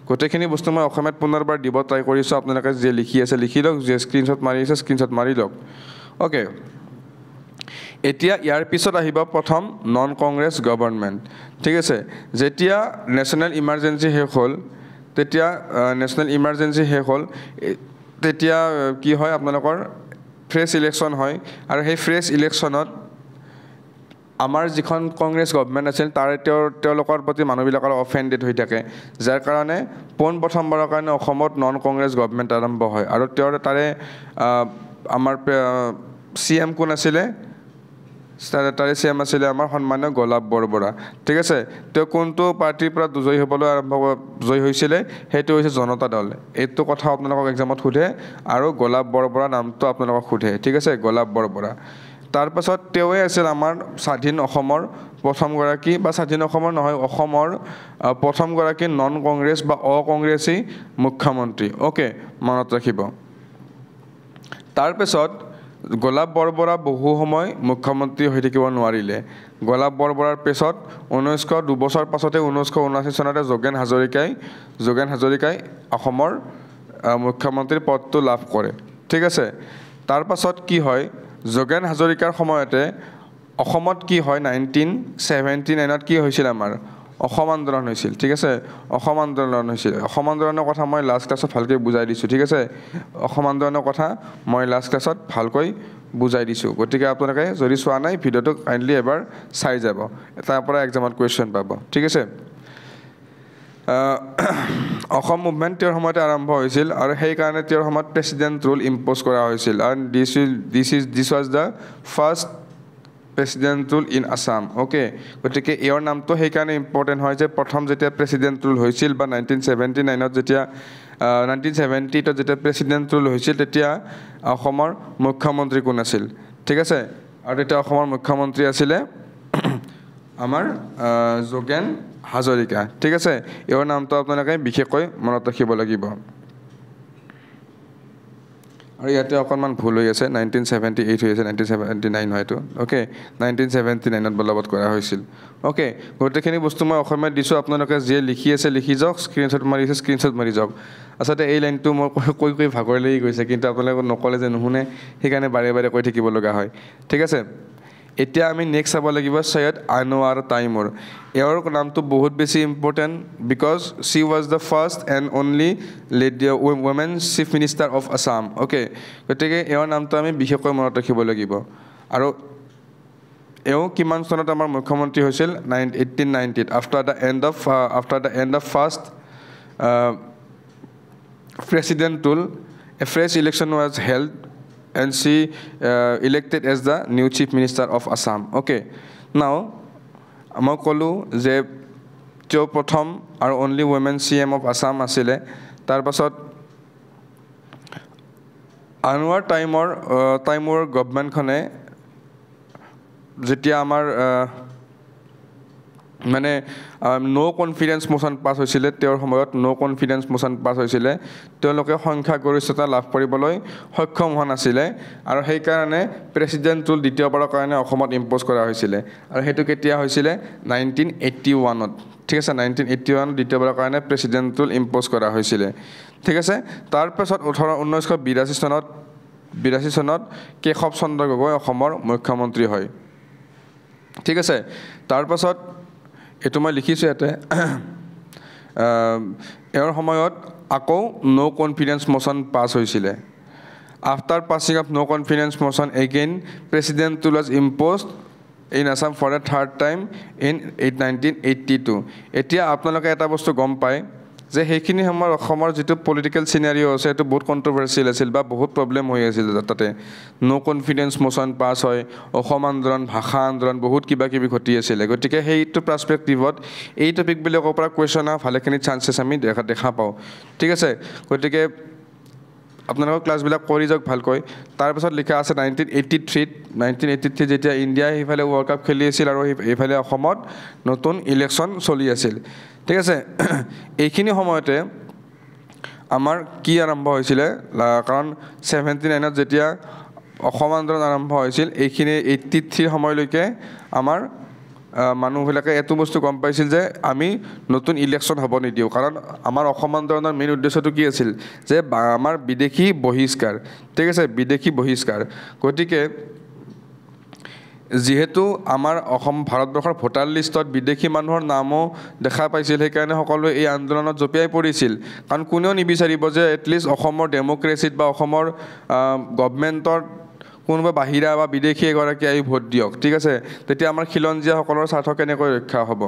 গোটেইখিনি বস্তু মই অসমীয়াত পুনৰবাৰ দিব ট্ৰাই কৰিছোঁ আপোনালোকে যে লিখি আছে লিখি লওক যে স্ক্ৰীনশ্বট মাৰি আছে স্ক্ৰীনশ্বট মাৰি লওক অ'কে এতিয়া ইয়াৰ পিছত আহিব প্ৰথম নন কংগ্ৰেছ গভৰ্ণমেণ্ট ঠিক আছে যেতিয়া নেশ্যনেল ইমাৰ্জেঞ্চি শেষ হ'ল তেতিয়া কি হয় আপোনালোকৰ ফ্ৰেছ ইলেকশ্যন হয় আৰু সেই ফ্ৰেছ ইলেকশ্যনত আমাৰ যিখন কংগ্ৰেছ গভৰ্ণমেণ্ট আছিল তাৰে তেওঁলোকৰ প্ৰতি মানুহবিলাকৰ অফেণ্ডেড হৈ থাকে যাৰ কাৰণে প্ৰথমবাৰৰ কাৰণে অসমত নন কংগ্ৰেছ গভৰ্ণমেণ্ট আৰম্ভ হয় আৰু তাৰে আমাৰ CM কোন আছিলে তাৰে CM আছিলে আমাৰ সন্মানীয় গোলাপ বৰবৰা ঠিক আছে তেওঁ কোনটো পাৰ্টিৰ পৰা জয়ী হৈছিলে সেইটো হৈছে জনতা দল এইটো কথা আপোনালোকক এক্সামত সোধে আৰু গোলাপ বৰবৰা নামটো আপোনালোকক সোধে ঠিক আছে গোলাপ বৰবৰা তাৰপাছত তেওঁৱে আছিল আমাৰ স্বাধীন অসমৰ প্ৰথমগৰাকী বা স্বাধীন অসমৰ নহয় অসমৰ প্ৰথমগৰাকী নন কংগ্ৰেছ বা অকংগ্ৰেছী মুখ্যমন্ত্ৰী অ'কে মনত ৰাখিব তাৰপিছত গোলাপ বৰবৰা বহু সময় মুখ্যমন্ত্ৰী হৈ থাকিব নোৱাৰিলে গোলাপ বৰবৰাৰ পিছত 2 বছৰ পাছতে 1979 চনতে যোগেন হাজৰিকাই অসমৰ মুখ্যমন্ত্ৰীৰ পদটো লাভ কৰে ঠিক আছে তাৰপাছত কি হয় যোগেন হাজৰিকাৰ সময়তে অসমত কি হয় 1979ত কি হৈছিল আমাৰ অসম আন্দোলন হৈছিল ঠিক আছে অসম আন্দোলনৰ কথা মই লাষ্ট ক্লাছত ভালকৈ বুজাই দিছোঁ ঠিক আছে অসম আন্দোলনৰ কথা মই লাষ্ট ক্লাছত ভালকৈ বুজাই দিছোঁ গতিকে আপোনালোকে যদি চোৱা নাই ভিডিঅ'টো কাইণ্ডলি এবাৰ চাই যাব তাৰ পৰা এক্সামত কুৱেশ্যন পাব ঠিক আছে অসম মুভমেণ্ট তেওঁৰ সময়তে আৰম্ভ হৈছিল আৰু সেইকাৰণে তেওঁৰ সময়ত প্ৰেচিডেণ্ট ৰুল ইম্প'জ কৰা হৈছিল আৰু দিছ was the first president rule in Assam okay গতিকে ইয়াৰ নামটো সেইকাৰণে ইম্পৰ্টেণ্ট হয় যে প্ৰথম যেতিয়া প্ৰেচিডেণ্ট ৰুল হৈছিল বা 1979ত যেতিয়া 1970ত যেতিয়া প্ৰেচিডেণ্ট ৰুল হৈছিল তেতিয়া অসমৰ মুখ্যমন্ত্ৰী কোন আছিল ঠিক আছে আৰু তেতিয়া অসমৰ মুখ্যমন্ত্ৰী আছিলে আমাৰ যোগেন হাজৰিকা ঠিক আছে ইয়াৰ নামটো আপোনালোকে বিশেষকৈ মনত ৰাখিব লাগিব আৰু ইয়াতে অকণমান ভুল হৈ আছে 1978 হৈ আছে 1979 হয়তো অ'কে 1979ত বলবৎ কৰা হৈছিল অ'কে গোটেইখিনি বস্তু মই অসমীয়াত দিছোঁ আপোনালোকে যিয়ে লিখি আছে লিখি যাওক স্ক্ৰীনশ্বট মাৰি যাওক আচলতে এই লাইনটো মই কৈ ভাগৰ লাগি গৈছে কিন্তু আপোনালোকে নক'লে যে নুশুনে সেইকাৰণে বাৰে কৈ থাকিব লগা হয় ঠিক আছে এতিয়া আমি নেক্সট চাব লাগিব সৈয়দ আনোৱাৰ তাইমুৰ এওঁৰ নামটো বহুত বেছি important because she was the first and only women chief minister of Assam okay গতিকে এওঁৰ নামটো আমি বিশেষকৈ মনত ৰাখিব লাগিব আৰু এওঁ কিমান চনত আমাৰ মুখ্যমন্ত্ৰী হৈছিল 1890ত after the end of first president rule a fresh election was held and she elected as the new Chief Minister of Assam. Okay. Now, মই ক'লোঁ যে তেওঁ প্ৰথম আৰু only women CM of Assam আছিলে তাৰ পাছত আনোৱাৰ টাইমৰ গভৰ্ণমেণ্টখনে যেতিয়া আমাৰ মানে নো কনফিডেন্স মোশ্যন পাছ হৈছিলে তেওঁৰ সময়ত নো কনফিডেন্স মোশ্যন পাছ হৈছিলে তেওঁলোকে সংখ্যাগৰিষ্ঠতা লাভ কৰিবলৈ সক্ষম হোৱা নাছিলে আৰু সেইকাৰণে প্ৰেচিডেণ্ট ৰুল দ্বিতীয়বাৰৰ কাৰণে অসমত ইম্প'জ কৰা হৈছিলে আৰু সেইটো কেতিয়া হৈছিলে 1981ত ঠিক আছে 1981 দ্বিতীয়বাৰৰ কাৰণে প্ৰেচিডেণ্ট ৰুল ইম্প'জ কৰা হৈছিলে ঠিক আছে তাৰপাছত 1982 চনত কেশৱ চন্দ্ৰ গগৈ অসমৰ মুখ্যমন্ত্ৰী হয় ঠিক আছে তাৰপাছত এইটো মই লিখিছোঁ ইয়াতে এওঁৰ সময়ত আকৌ নো কনফিডেন্স মোশ্যন পাছ হৈছিলে after passing of no confidence motion again president rule was imposed in Assam for a third time in 1982 এতিয়া আপোনালোকে এটা বস্তু গম পায় যে সেইখিনি সময়ৰ অসমৰ যেটো পলিটিক্যাল সিনাৰিও আছে এটো বহুত কন্ট্ৰভাৰ্সিয়াল আছিল বা বহুত প্ৰবলেম হৈ আছিল তাতে নো কনফিডেন্স মোশ্যন পাছ হয় অসম আন্দোলন ভাষা আন্দোলন বহুত কিবা কিবি ঘটি আছিল গতিকে সেইটো পাৰ্সপেক্টিভত এই টপিক বিলাকৰ পৰা কোৱেশ্চন ভালেখিনি চান্সেছ আমি দেখা পাওঁ ঠিক আছে গতিকে আপোনালোকৰ ক্লাছবিলাক কৰি যাওক ভালকৈ তাৰপিছত লিখা আছে 1983 যেতিয়া ইণ্ডিয়া সেইফালে ৱৰ্ল্ড কাপ খেলি আছিল আৰু এইফালে অসমত নতুন ইলেকশ্যন চলি আছিল ঠিক আছে এইখিনি সময়তে আমাৰ কি আৰম্ভ হৈছিলে কাৰণ 79ত যেতিয়া অসম আন্দোলন আৰম্ভ হৈছিল এইখিনি 83 সময়লৈকে আমাৰ মানুহবিলাকে এটো বস্তু গম পাইছিল যে আমি নতুন ইলেকশ্যন হ'ব নিদিও কাৰণ আমাৰ অসম আন্দোলনৰ মেইন উদ্দেশ্যটো কি আছিল যে আমাৰ বিদেশী বহিষ্কাৰ ঠিক আছে বিদেশী বহিষ্কাৰ গতিকে যেহেতু আমাৰ অসম ভাৰতবৰ্ষৰ ভোটাৰ লিষ্টত বিদেশী মানুহৰ নামও দেখা পাইছিল সেইকাৰণে সকলোৱে এই আন্দোলনত জপিয়াই পৰিছিল কাৰণ কোনেও নিবিচাৰিব যে এটলিষ্ট অসমৰ ডেমক্ৰেচিত বা অসমৰ গভৰ্ণমেণ্টৰ কোনোবা বাহিৰা বা বিদেশী এগৰাকী আহি ভোট দিয়ক ঠিক আছে তেতিয়া আমাৰ খিলঞ্জীয়াসকলৰ স্বাৰ্থ কেনেকৈ ৰক্ষা হ'ব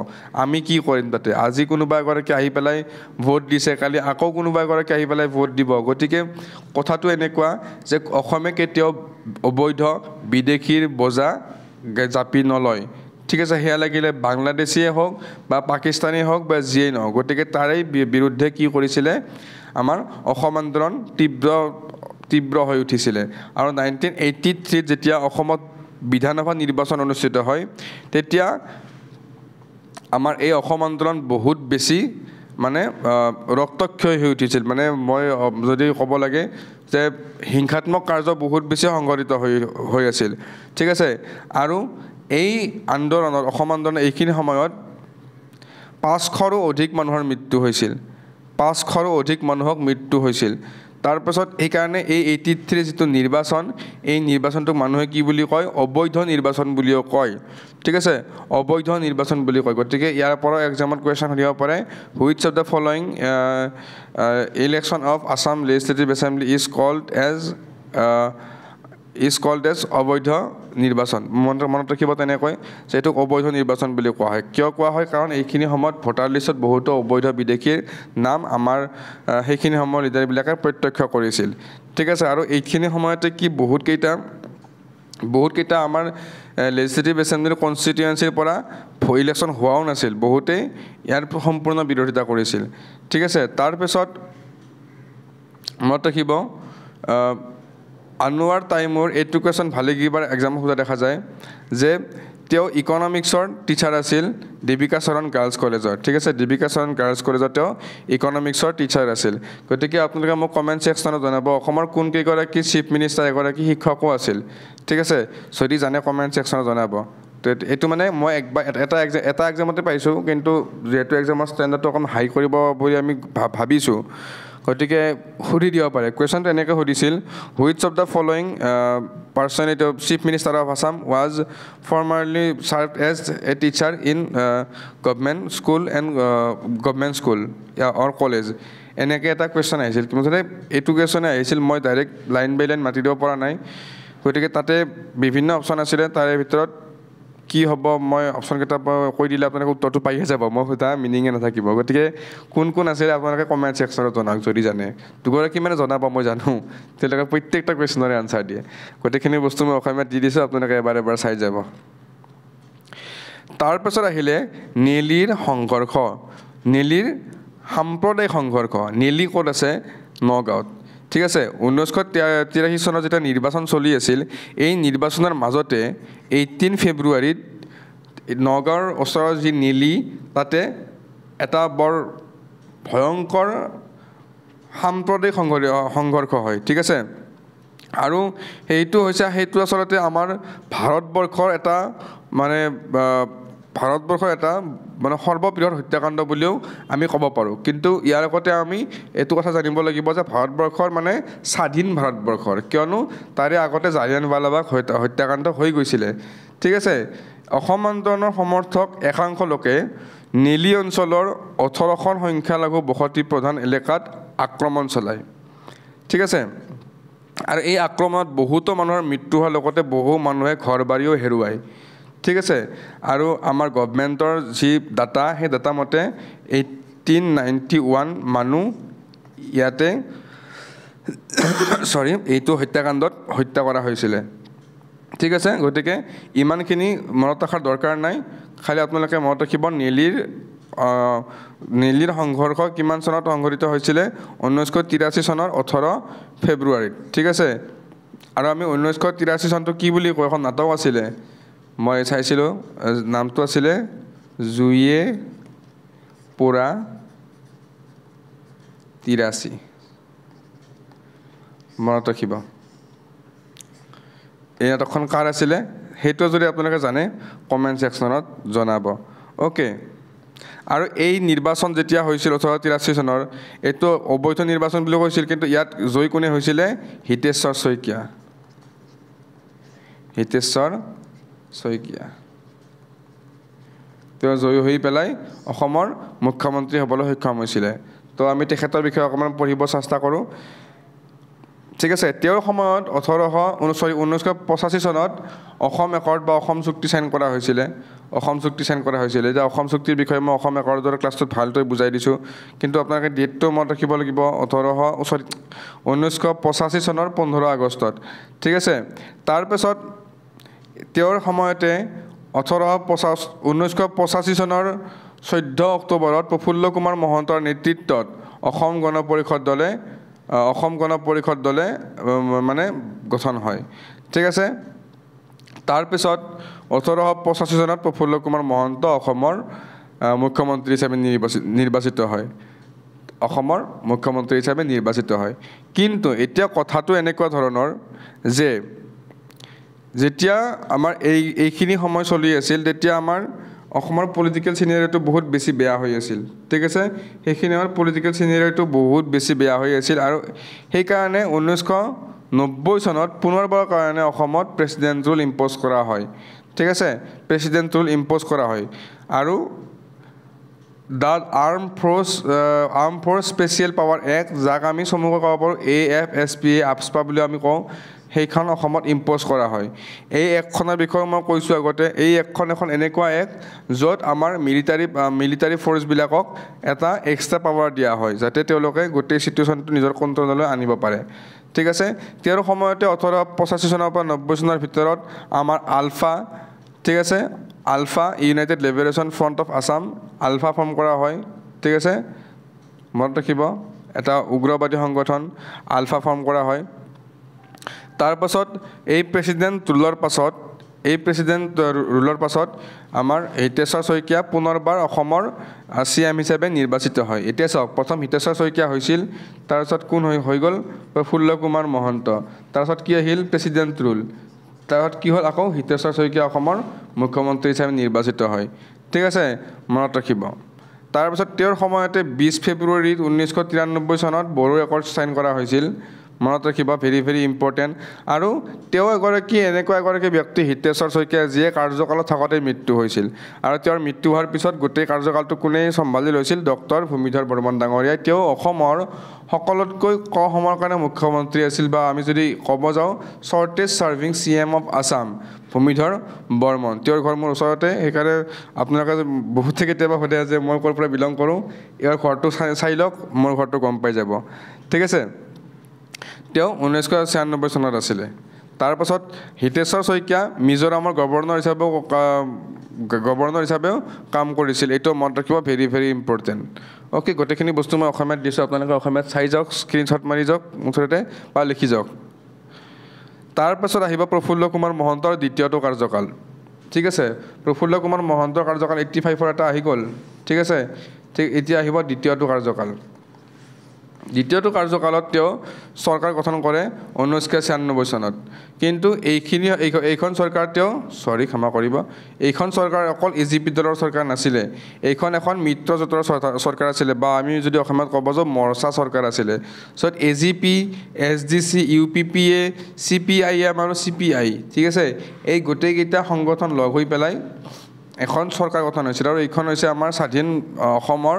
আমি কি কৰিম তাতে আজি কোনোবা এগৰাকী আহি পেলাই ভোট দিছে কালি আকৌ কোনোবা এগৰাকী আহি পেলাই ভোট দিব গতিকে কথাটো এনেকুৱা যে অসমে কেতিয়াও অবৈধ বিদেশীৰ বজা জাপি নলয় ঠিক আছে হেয়া লাগিলে বাংলাদেশীয়ে হওক বা পাকিস্তানী হওক বা যিয়েই নহওক গতিকে তাৰে বিৰুদ্ধে কি কৰিছিলে আমাৰ অসম আন্দোলন তীব্ৰ হৈ উঠিছিলে আৰু 1983 যেতিয়া অসমত বিধানসভা নিৰ্বাচন অনুষ্ঠিত হয় তেতিয়া আমাৰ এই অসম আন্দোলন বহুত বেছি মানে ৰক্তক্ষয় হৈ উঠিছিল মানে মই যদি ক'ব লাগে যে হিংসাত্মক কাৰ্য বহুত বেছি সংঘটিত হৈ আছিল ঠিক আছে আৰু এই আন্দোলনৰ অসম আন্দোলন এইখিনি সময়ত 500ৰো অধিক মানুহৰ মৃত্যু হৈছিল 500ৰো অধিক মানুহক মৃত্যু হৈছিল তাৰপাছত এই কাৰণে এই 83 যেটো নিৰ্বাচন এই নিৰ্বাচনটো মানুহে কি বুলি কয় অবৈধ নিৰ্বাচন বুলিও কয় ঠিক আছে অবৈধ নিৰ্বাচন বুলি কয় গতিকে ইয়াৰ পৰা এক্সামত কোৱেশ্চন হ'ব পাৰে which of the following election of Assam Legislative Assembly is called as অবৈধ নিৰ্বাচন মনত ৰাখিব তেনেকৈ যে এইটো অবৈধ নিৰ্বাচন বুলি কোৱা হয় কিয় কোৱা হয় কাৰণ এইখিনি সময়ত ভোটাৰ লিষ্টত বহুতো অবৈধ বিদেশীৰ নাম আমাৰ সেইখিনি সময়ৰ লিডাৰবিলাকে প্ৰত্যক্ষ কৰিছিল ঠিক আছে আৰু এইখিনি সময়তে কি বহুত কেইটা আমাৰ লেজিসলেটিভ এছেম্বলিৰ কনষ্টিটুৱেন্সিৰ পৰা ইলেকশ্যন হোৱাও নাছিল বহুতেই ইয়াৰ সম্পূৰ্ণ বিৰোধিতা কৰিছিল ঠিক আছে তাৰপিছত মনত ৰাখিব আনোৱাৰ টাইমৰ এইটো কোৱেশ্চন ভালে কিবাৰ এক্সাম হোৱা দেখা যায় যে তেওঁ ইকনমিক্সৰ টিচাৰ আছিল দেবিকা চৰণ গাৰ্লছ কলেজৰ ঠিক আছে দেবিকা চৰণ গাৰ্লছ কলেজত তেওঁ ইকনমিক্সৰ টিচাৰ আছিল গতিকে আপোনালোকে মোক কমেণ্ট ছেকশ্যনত জনাব অসমৰ কোন কেইগৰাকী চিফ মিনিষ্টাৰ এগৰাকী শিক্ষকো আছিল ঠিক আছে যদি জানে কমেণ্ট ছেকশ্যনত জনাব এইটো মানে মই এটা এক্সামতে পাইছোঁ কিন্তু যিহেতু এক্সামৰ ষ্টেণ্ডাৰ্ডটো অকণ হাই কৰিব বুলি আমি ভাবিছোঁ গতিকে সুধি দিব পাৰে কোৱেশ্চনটো এনেকৈ সুধিছিল which of the following personality of chief minister of Assam was formerly served as a teacher in government school or college এনেকৈ এটা কোৱেশ্চন আহিছিল কিন্তু এইটো কোৱেশ্চনে আহিছিল মই ডাইৰেক্ট লাইন বাই লাইন মাতি দিব পৰা নাই গতিকে তাতে বিভিন্ন অপশ্যন আছিলে তাৰে ভিতৰত কি হ'ব মই অপশ্যনকেইটা কৈ দিলে আপোনালোকে উত্তৰটো পাইহে যাব মই সোধা মিনিঙে নাথাকিব গতিকে কোন কোন আছিলে আপোনালোকে কমেণ্ট ছেকশ্যনত জনাওক যদি জানে দুগৰাকী মানে জনাব মই জানো তেওঁলোকে প্ৰত্যেকটা কুৱেশ্যনৰে আনচাৰ দিয়ে গোটেইখিনি বস্তু মই অসমীয়াত দি দিছোঁ আপোনালোকে এবাৰ চাই যাব তাৰপাছত আহিলে নেলীৰ সংঘৰ্ষ নেলীৰ সাম্প্ৰদায়িক সংঘৰ্ষ নেলী ক'ত আছে নগাঁৱত ঠিক আছে 1983 চনত যেতিয়া নিৰ্বাচন চলি আছিল এই নিৰ্বাচনৰ মাজতে 18 ফেব্ৰুৱাৰীত নগাঁৱৰ ওচৰৰ যি নেলী তাতে এটা বৰ ভয়ংকৰ সাম্প্ৰদায়িক সংঘৰ্ষ হয় ঠিক আছে আৰু সেইটো আচলতে আমাৰ ভাৰতবৰ্ষৰ এটা মানে সৰ্ববৃহৎ হত্যাকাণ্ড বুলিও আমি ক'ব পাৰোঁ কিন্তু ইয়াৰ আগতে আমি এইটো কথা জানিব লাগিব যে ভাৰতবৰ্ষৰ মানে স্বাধীন ভাৰতবৰ্ষৰ কিয়নো তাৰে আগতে জালিয়ানৱালাবাগ হত্যাকাণ্ড হৈ গৈছিলে ঠিক আছে অসম আন্দোলনৰ সমৰ্থক একাংশ লোকে নেলী অঞ্চলৰ 18খন সংখ্যালঘু বসতি প্ৰধান এলেকাত আক্ৰমণ চলায় ঠিক আছে আৰু এই আক্ৰমণত বহুতো মানুহৰ মৃত্যু হোৱাৰ লগতে বহু মানুহে ঘৰ বাৰীও হেৰুৱায় ঠিক আছে আৰু আমাৰ গভৰ্ণমেণ্টৰ যি ডাটা সেই ডাটা মতে 1891 মানুহ ইয়াতে এইটো হত্যাকাণ্ডত হত্যা কৰা হৈছিলে ঠিক আছে গতিকে ইমানখিনি মনত ৰখাৰ দৰকাৰ নাই খালি আপোনালোকে মনত ৰাখিব নেলীৰ সংঘৰ্ষ কিমান চনত সংঘটিত হৈছিলে 1983 চনৰ 18 ফেব্ৰুৱাৰীত ঠিক আছে আৰু আমি 1983 চনটো কি বুলি কওঁ এখন নাটক আছিলে মই চাইছিলোঁ নামটো আছিলে জুয়ে পোৰা 83 মনত ৰাখিব এই নাটকখন কাৰ আছিলে সেইটো যদি আপোনালোকে জানে কমেণ্ট ছেকশ্যনত জনাব অ'কে আৰু এই নিৰ্বাচন যেতিয়া হৈছিল 1983 চনৰ এইটো অবৈধ নিৰ্বাচন বুলি কৈছিল কিন্তু ইয়াত জয় কোনে হৈছিলে হিতেশ্বৰ শইকীয়া তেওঁ জয়ী হৈ পেলাই অসমৰ মুখ্যমন্ত্ৰী হ'বলৈ সক্ষম হৈছিলে তো আমি তেখেতৰ বিষয়ে অকণমান পঢ়িব চেষ্টা কৰোঁ ঠিক আছে তেওঁৰ সময়ত 1985 চনত অসম একৰ্ড বা অসম চুক্তি চাইন কৰা হৈছিলে যে অসম চুক্তিৰ বিষয়ে মই অসম একৰ্ডৰ ক্লাছটোত ভালকৈ বুজাই দিছোঁ কিন্তু আপোনালোকে ডেটটো মনত ৰাখিব লাগিব 1985 চনৰ 15 আগষ্টত ঠিক আছে তাৰপিছত তেওঁৰ সময়তে 1985 চনৰ 14 অক্টোবৰত প্ৰফুল্ল কুমাৰ মহন্তৰ নেতৃত্বত অসম গণ পৰিষদ দলে মানে গঠন হয় ঠিক আছে তাৰপিছত 1885 চনত প্ৰফুল্ল কুমাৰ মহন্ত অসমৰ মুখ্যমন্ত্ৰী হিচাপে নিৰ্বাচিত হয় কিন্তু এতিয়া কথাটো এনেকুৱা ধৰণৰ যে যেতিয়া আমাৰ এইখিনি সময় চলি আছিল তেতিয়া আমাৰ অসমৰ পলিটিকেল চিনাৰিটো বহুত বেছি বেয়া হৈ আছিল ঠিক আছে সেইখিনি আমাৰ পলিটিকেল চিনাৰিটো বহুত বেছি বেয়া হৈ আছিল আৰু সেইকাৰণে 1990 চনত পুনৰবাৰৰ কাৰণে অসমত প্ৰেচিডেণ্ট ৰুল ইম্প'জ কৰা হয় ঠিক আছে আৰু the arm force special power act যাক আমি চমুকৈ ক'ব পাৰোঁ AFSPA আপস্পা বুলি আমি কওঁ সেইখন অসমত ইম্প'জ কৰা হয় এই এক্টখনৰ বিষয়ে মই কৈছোঁ আগতে এই এক্টখন এখন এনেকুৱা এক্ট য'ত আমাৰ মিলিটাৰী ফ'ৰ্চবিলাকক এটা এক্সট্ৰা পাৱাৰ দিয়া হয় যাতে তেওঁলোকে গোটেই চিটুৱেশ্যনটো নিজৰ কণ্ট্ৰললৈ আনিব পাৰে ঠিক আছে তেওঁৰ সময়তে 1885 চনৰ পৰা 90 চনৰ ভিতৰত আমাৰ ULFA united liberation front of Assam ULFA form কৰা হয় ঠিক আছে মনত ৰাখিব এটা উগ্ৰবাদী সংগঠন আলফা ফৰ্ম কৰা হয় তাৰপাছত এই প্ৰেচিডেণ্ট ৰুলৰ পাছত আমাৰ হিতেশ্বৰ শইকীয়া পুনৰবাৰ অসমৰ CM হিচাপে নিৰ্বাচিত হয় এতিয়া চাওক প্ৰথম হিতেশ্বৰ শইকীয়া হৈছিল তাৰপিছত কোন হৈ গ'ল প্ৰফুল্ল কুমাৰ মহন্ত তাৰপিছত কি আহিল প্ৰেচিডেণ্ট ৰুল তাৰপিছত কি হ'ল আকৌ হিতেশ্বৰ শইকীয়া অসমৰ মুখ্যমন্ত্ৰী হিচাপে নিৰ্বাচিত হয় ঠিক আছে মনত ৰাখিব তাৰপিছত তেওঁৰ সময়তে 20 ফেব্ৰুৱাৰীত 1993 চনত বড়ো একৰ্ড চাইন কৰা হৈছিল মনত ৰাখিবা ভেৰি ভেৰি ইম্পৰ্টেণ্ট আৰু তেওঁ এগৰাকী এনেকুৱা এগৰাকী ব্যক্তি হিতেশ্বৰ শইকীয়া যিয়ে কাৰ্যকালত থাকোঁতে মৃত্যু হৈছিল আৰু তেওঁৰ মৃত্যু হোৱাৰ পিছত গোটেই কাৰ্যকালটো কোনে চম্ভালি লৈছিল ডক্টৰ ভূমিধৰ বৰ্মন ডাঙৰীয়াই তেওঁ অসমৰ সকলোতকৈ কম সময়ৰ কাৰণে মুখ্যমন্ত্ৰী আছিল বা আমি যদি ক'ব যাওঁ shortest serving CM of Assam Bhumidhar Barman তেওঁৰ ঘৰ মোৰ ওচৰতে সেইকাৰণে আপোনালোকে বহুতে কেতিয়াবা সোধে যে মই ক'ৰ পৰা বিলং কৰোঁ ইয়াৰ ঘৰটো চাই লওক মোৰ ঘৰটো গম পাই যাব ঠিক আছে তেওঁ 1996 চনত আছিলে তাৰপাছত হিতেশ্বৰ শইকীয়া মিজোৰামৰ গভৰ্ণৰ হিচাপেও কাম কৰিছিল এইটো মনত ৰাখিব ভেৰি ভেৰি ইম্পৰ্টেণ্ট অ'কে গোটেইখিনি বস্তু মই অসমীয়াত দিছোঁ আপোনালোকে অসমীয়াত চাই যাওক স্ক্ৰীনশ্বট মাৰি যাওক মুঠতে বা লিখি যাওক তাৰপাছত আহিব প্ৰফুল্ল কুমাৰ মহন্তৰ দ্বিতীয়টো কাৰ্যকাল ঠিক আছে প্ৰফুল্ল কুমাৰ মহন্তৰ কাৰ্যকাল 85 এটা আহি গ'ল ঠিক আছে ঠিক এতিয়া আহিব দ্বিতীয়টো কাৰ্যকাল দ্বিতীয়টো কাৰ্যকালত তেওঁ চৰকাৰ গঠন কৰে 1996 চনত কিন্তু এইখন চৰকাৰ তেওঁ ক্ষমা কৰিব এইখন চৰকাৰ অকল AGP দলৰ চৰকাৰ নাছিলে এইখন এখন মিত্ৰজোঁটৰ চৰকাৰ আছিলে বা আমি যদি অসমত ক'ব যাওঁ মৰ্চা চৰকাৰ আছিলে চ' AGP SDC UPPA CPIM আৰু CPI ঠিক আছে এই গোটেইকেইটা সংগঠন লগ হৈ পেলাই এখন চৰকাৰ গঠন হৈছিল আৰু এইখন হৈছে আমাৰ স্বাধীন অসমৰ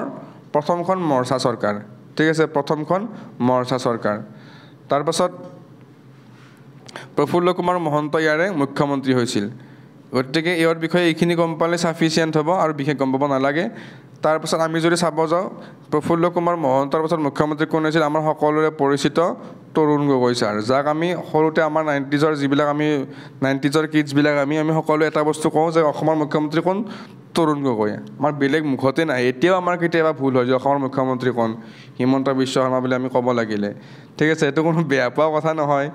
প্ৰথমখন মৰ্চা চৰকাৰ ঠিক আছে প্ৰথমখন মৰ্চা চৰকাৰ তাৰপাছত প্ৰফুল্ল কুমাৰ মহন্ত ইয়াৰে মুখ্যমন্ত্ৰী হৈছিল গতিকে ইয়াৰ বিষয়ে এইখিনি গম পালে সাফিচিয়েণ্ট হ'ব আৰু বিশেষ গম পাব নালাগে তাৰপাছত আমি যদি চাব যাওঁ প্ৰফুল্ল কুমাৰ মহন্তৰ পাছত মুখ্যমন্ত্ৰী কোন হৈছিল আমাৰ সকলোৰে পৰিচিত তৰুণ গগৈ ছাৰ যাক আমি সৰুতে আমাৰ 90s যিবিলাক আমি 90s কিডছবিলাক আমি সকলোৱে এটা বস্তু কওঁ যে অসমৰ মুখ্যমন্ত্ৰী কোন তৰুণ গগৈ আমাৰ বেলেগ মুখতে নাই এতিয়াও আমাৰ কেতিয়াবা ভুল হয় যে অসমৰ মুখ্যমন্ত্ৰী কোন হিমন্ত বিশ্ব শৰ্মা বুলি আমি ক'ব লাগিলে ঠিক আছে এইটো কোনো বেয়া পোৱা কথা নহয়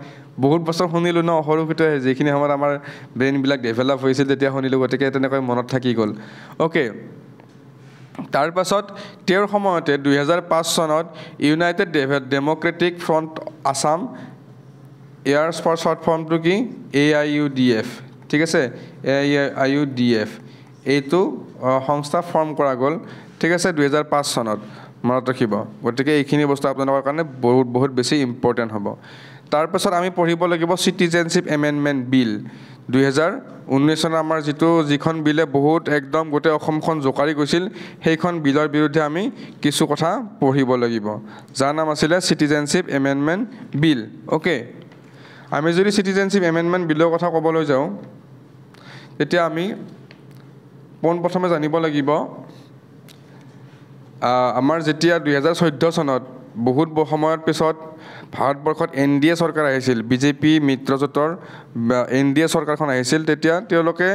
বহুত বছৰ শুনিলোঁ ন সৰুতে যিখিনি সময়ত আমাৰ ব্ৰেইনবিলাক ডেভেলপ হৈছিল তেতিয়া শুনিলোঁ গতিকে তেনেকৈ মনত থাকি গ'ল অ'কে তাৰপাছত তেওঁৰ সময়তে 2005 চনত ইউনাইটেড ডেম'ক্ৰেটিক ফ্ৰণ্ট আছাম ইয়াৰ শ্বৰ্ট ফৰ্মটো কি AIUDF ঠিক আছে AIUDF এইটো সংস্থা ফৰ্ম কৰা গ'ল ঠিক আছে 2005 চনত মনত ৰাখিব গতিকে এইখিনি বস্তু আপোনালোকৰ কাৰণে বহুত বেছি ইম্পৰ্টেণ্ট হ'ব তাৰপাছত আমি পঢ়িব লাগিব চিটিজেনশ্বিপ এমেণ্ডমেণ্ট বিল 2019 চনত আমাৰ যিখন বিলে বহুত একদম গোটেই অসমখন জোকাৰি গৈছিল সেইখন বিলৰ বিৰুদ্ধে আমি কিছু কথা পঢ়িব লাগিব যাৰ নাম আছিলে চিটিজেনশ্বিপ এমেণ্ডমেণ্ট বিল অ'কে আমি যদি চিটিজেনশ্বিপ এমেণ্ডমেণ্ট বিলৰ কথা ক'বলৈ যাওঁ তেতিয়া আমি পোনপ্ৰথমে জানিব লাগিব আমাৰ যেতিয়া 2014 চনত বহুত সময়ৰ পিছত ভাৰতবৰ্ষত NDA চৰকাৰ আহিছিল BJP মিত্ৰজোঁটৰ NDA চৰকাৰখন আহিছিল তেতিয়া তেওঁলোকে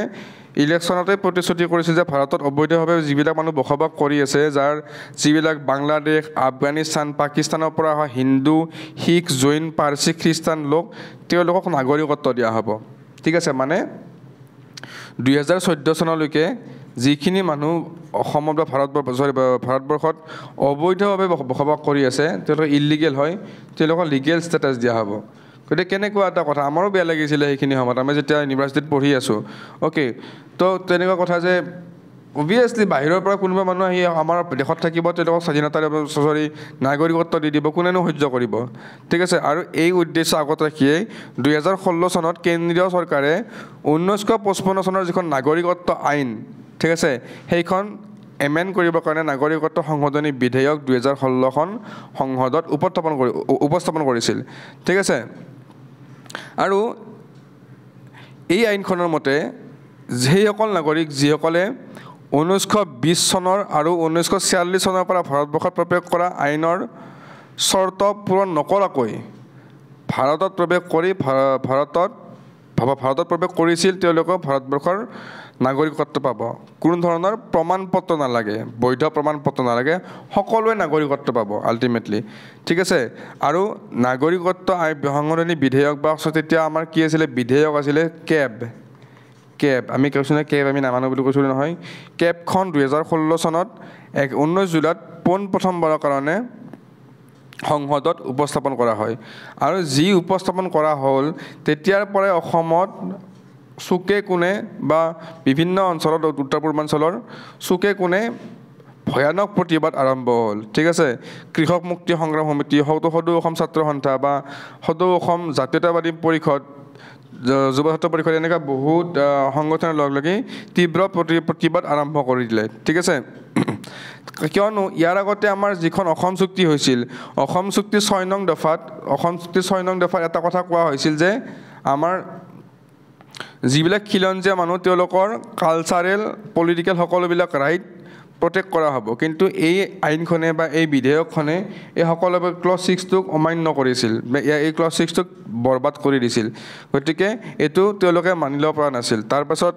ইলেকশ্যনতে প্ৰতিশ্ৰুতি কৰিছিল যে ভাৰতত অবৈধভাৱে যিবিলাক মানুহ বসবাস কৰি আছে যিবিলাক বাংলাদেশ আফগানিস্তান পাকিস্তানৰ পৰা অহা হিন্দু শিখ জৈন পাৰ্চী খ্ৰীষ্টান লোক তেওঁলোকক নাগৰিকত্ব দিয়া হ'ব ঠিক আছে মানে 2014 চনলৈকে যিখিনি মানুহ অসমত বা ভাৰতবৰ্ষত অবৈধভাৱে বসবাস কৰি আছে তেওঁলোক ইলিগেল হয় তেওঁলোকক লিগেল ষ্টেটাছ দিয়া হ'ব গতিকে কেনেকুৱা এটা কথা আমাৰো বেয়া লাগিছিলে সেইখিনি সময়ত আমি যেতিয়া ইউনিভাৰ্চিটিত পঢ়ি আছোঁ অ'কে তো তেনেকুৱা কথা যে অবভিয়াছলি বাহিৰৰ পৰা কোনোবা মানুহ আহি আমাৰ দেশত থাকিব তেওঁলোকক স্বাধীনতা নাগৰিকত্ব দি দিব কোনেনো সহ্য কৰিব ঠিক আছে আৰু এই উদ্দেশ্য আগত ৰাখিয়েই 2016 চনত কেন্দ্ৰীয় চৰকাৰে 1955 চনৰ যিখন নাগৰিকত্ব আইন ঠিক আছে সেইখন এমেণ্ড কৰিবৰ কাৰণে নাগৰিকত্ব সংশোধনী বিধেয়ক 2016খন সংসদত উপস্থাপন কৰিছিল ঠিক আছে আৰু এই আইনখনৰ মতে সেইসকল নাগৰিক যিসকলে 1920 চনৰ আৰু 1946 চনৰ পৰা ভাৰতবৰ্ষত প্ৰৱেশ কৰা আইনৰ চৰ্ত পূৰণ নকৰাকৈ ভাৰতত প্ৰৱেশ কৰি ভাৰতত প্ৰৱেশ কৰিছিল তেওঁলোকক ভাৰতবৰ্ষৰ নাগৰিকত্ব পাব কোনো ধৰণৰ প্ৰমাণ পত্ৰ নালাগে বৈধ প্ৰমাণ পত্ৰ নালাগে সকলোৱে নাগৰিকত্ব পাব আল্টিমেটলি ঠিক আছে আৰু নাগৰিকত্ব সংশোধনী বিধেয়ক বা তেতিয়া আমাৰ কি আছিলে বিধেয়ক আছিলে কেব আমি কৈছোঁ নে কেব আমি নামানো বুলি কৈছিলোঁ নহয় কেবখন 2016 চনত 19 জুলাইত পোনপ্ৰথমবাৰৰ কাৰণে সংসদত উপস্থাপন কৰা হয় আৰু যি উপস্থাপন কৰা হ'ল তেতিয়াৰ পৰাই অসমত চুকে কোণে বা বিভিন্ন অঞ্চলত উত্তৰ পূৰ্বাঞ্চলৰ চুকে কোণে ভয়ানক প্ৰতিবাদ আৰম্ভ হ'ল ঠিক আছে কৃষক মুক্তি সংগ্ৰাম সমিতি সদৌ অসম ছাত্ৰ সন্থা বা সদৌ অসম জাতীয়তাবাদী পৰিষদ যুৱ ছাত্ৰ পৰিষদ এনেকুৱা বহুত সংগঠনৰ লগ লাগি তীব্ৰ প্ৰতিবাদ আৰম্ভ কৰি দিলে ঠিক আছে কিয়নো ইয়াৰ আগতে আমাৰ যিখন অসম চুক্তি হৈছিল অসম চুক্তি 6 নং দফাত এটা কথা কোৱা হৈছিল যে আমাৰ যিবিলাক খিলঞ্জীয়া মানুহ তেওঁলোকৰ কালচাৰেল পলিটিকেল সকলোবিলাক ৰাইট প্ৰটেক্ট কৰা হ'ব কিন্তু এই আইনখনে বা এই বিধেয়কখনে এই সকলোবোৰ ক্লজ 6টোক অমান্য কৰিছিল এই ক্লজ 6টোক বৰবাদ কৰি দিছিল গতিকে এইটো তেওঁলোকে মানি ল'ব পৰা নাছিল তাৰপাছত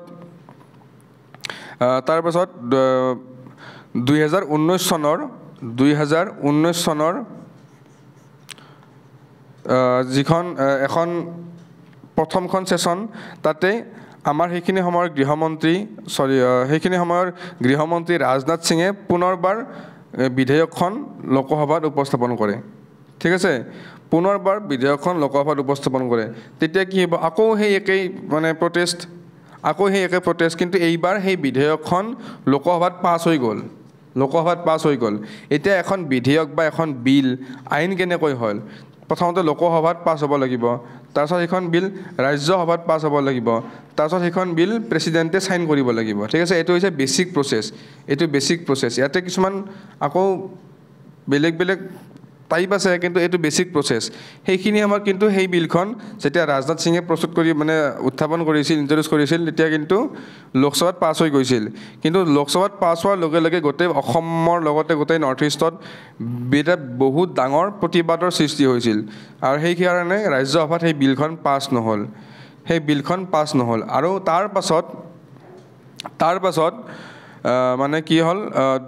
2019 চনৰ যিখন এখন প্ৰথমখন সেশন তাতে আমাৰ সেইখিনি সময়ৰ গৃহমন্ত্ৰী ৰাজনাথ সিঙে পুনৰবাৰ বিধেয়কখন লোকসভাত উপস্থাপন কৰে ঠিক আছে পুনৰবাৰ বিধেয়কখন লোকসভাত উপস্থাপন কৰে তেতিয়া কি হ'ব আকৌ সেই একেই মানে প্ৰটেষ্ট কিন্তু এইবাৰ সেই বিধেয়কখন লোকসভাত পাছ হৈ গ'ল এতিয়া এখন বিধেয়ক বা এখন বিল আইন কেনেকৈ হ'ল প্ৰথমতে লোকসভাত পাছ হ'ব লাগিব তাৰপিছত সেইখন বিল ৰাজ্যসভাত পাছ হ'ব লাগিব তাৰপিছত সেইখন বিল প্ৰেচিডেণ্টে সাইন কৰিব লাগিব ঠিক আছে এইটো হৈছে বেসিক প্ৰসেস ইয়াতে কিছুমান আকৌ বেলেগ টাইপ আছে কিন্তু এইটো বেসিক প্ৰসেস সেইখিনি আমাৰ কিন্তু সেই বিলখন যেতিয়া ৰাজনাথ সিঙে প্ৰস্তুত কৰি মানে উত্থাপন কৰিছিল ইন্ট্ৰোডিউস কৰিছিল তেতিয়া কিন্তু লোকসভাত পাছ হৈ গৈছিল কিন্তু লোকসভাত পাছ হোৱাৰ লগে লগে গোটেই অসমৰ লগতে গোটেই নৰ্থ ইষ্টত বহুত ডাঙৰ প্ৰতিবাদৰ সৃষ্টি হৈছিল আৰু সেই কাৰণে ৰাজ্যসভাত সেই বিলখন পাছ নহ'ল আৰু তাৰ পাছত মানে কি হ'ল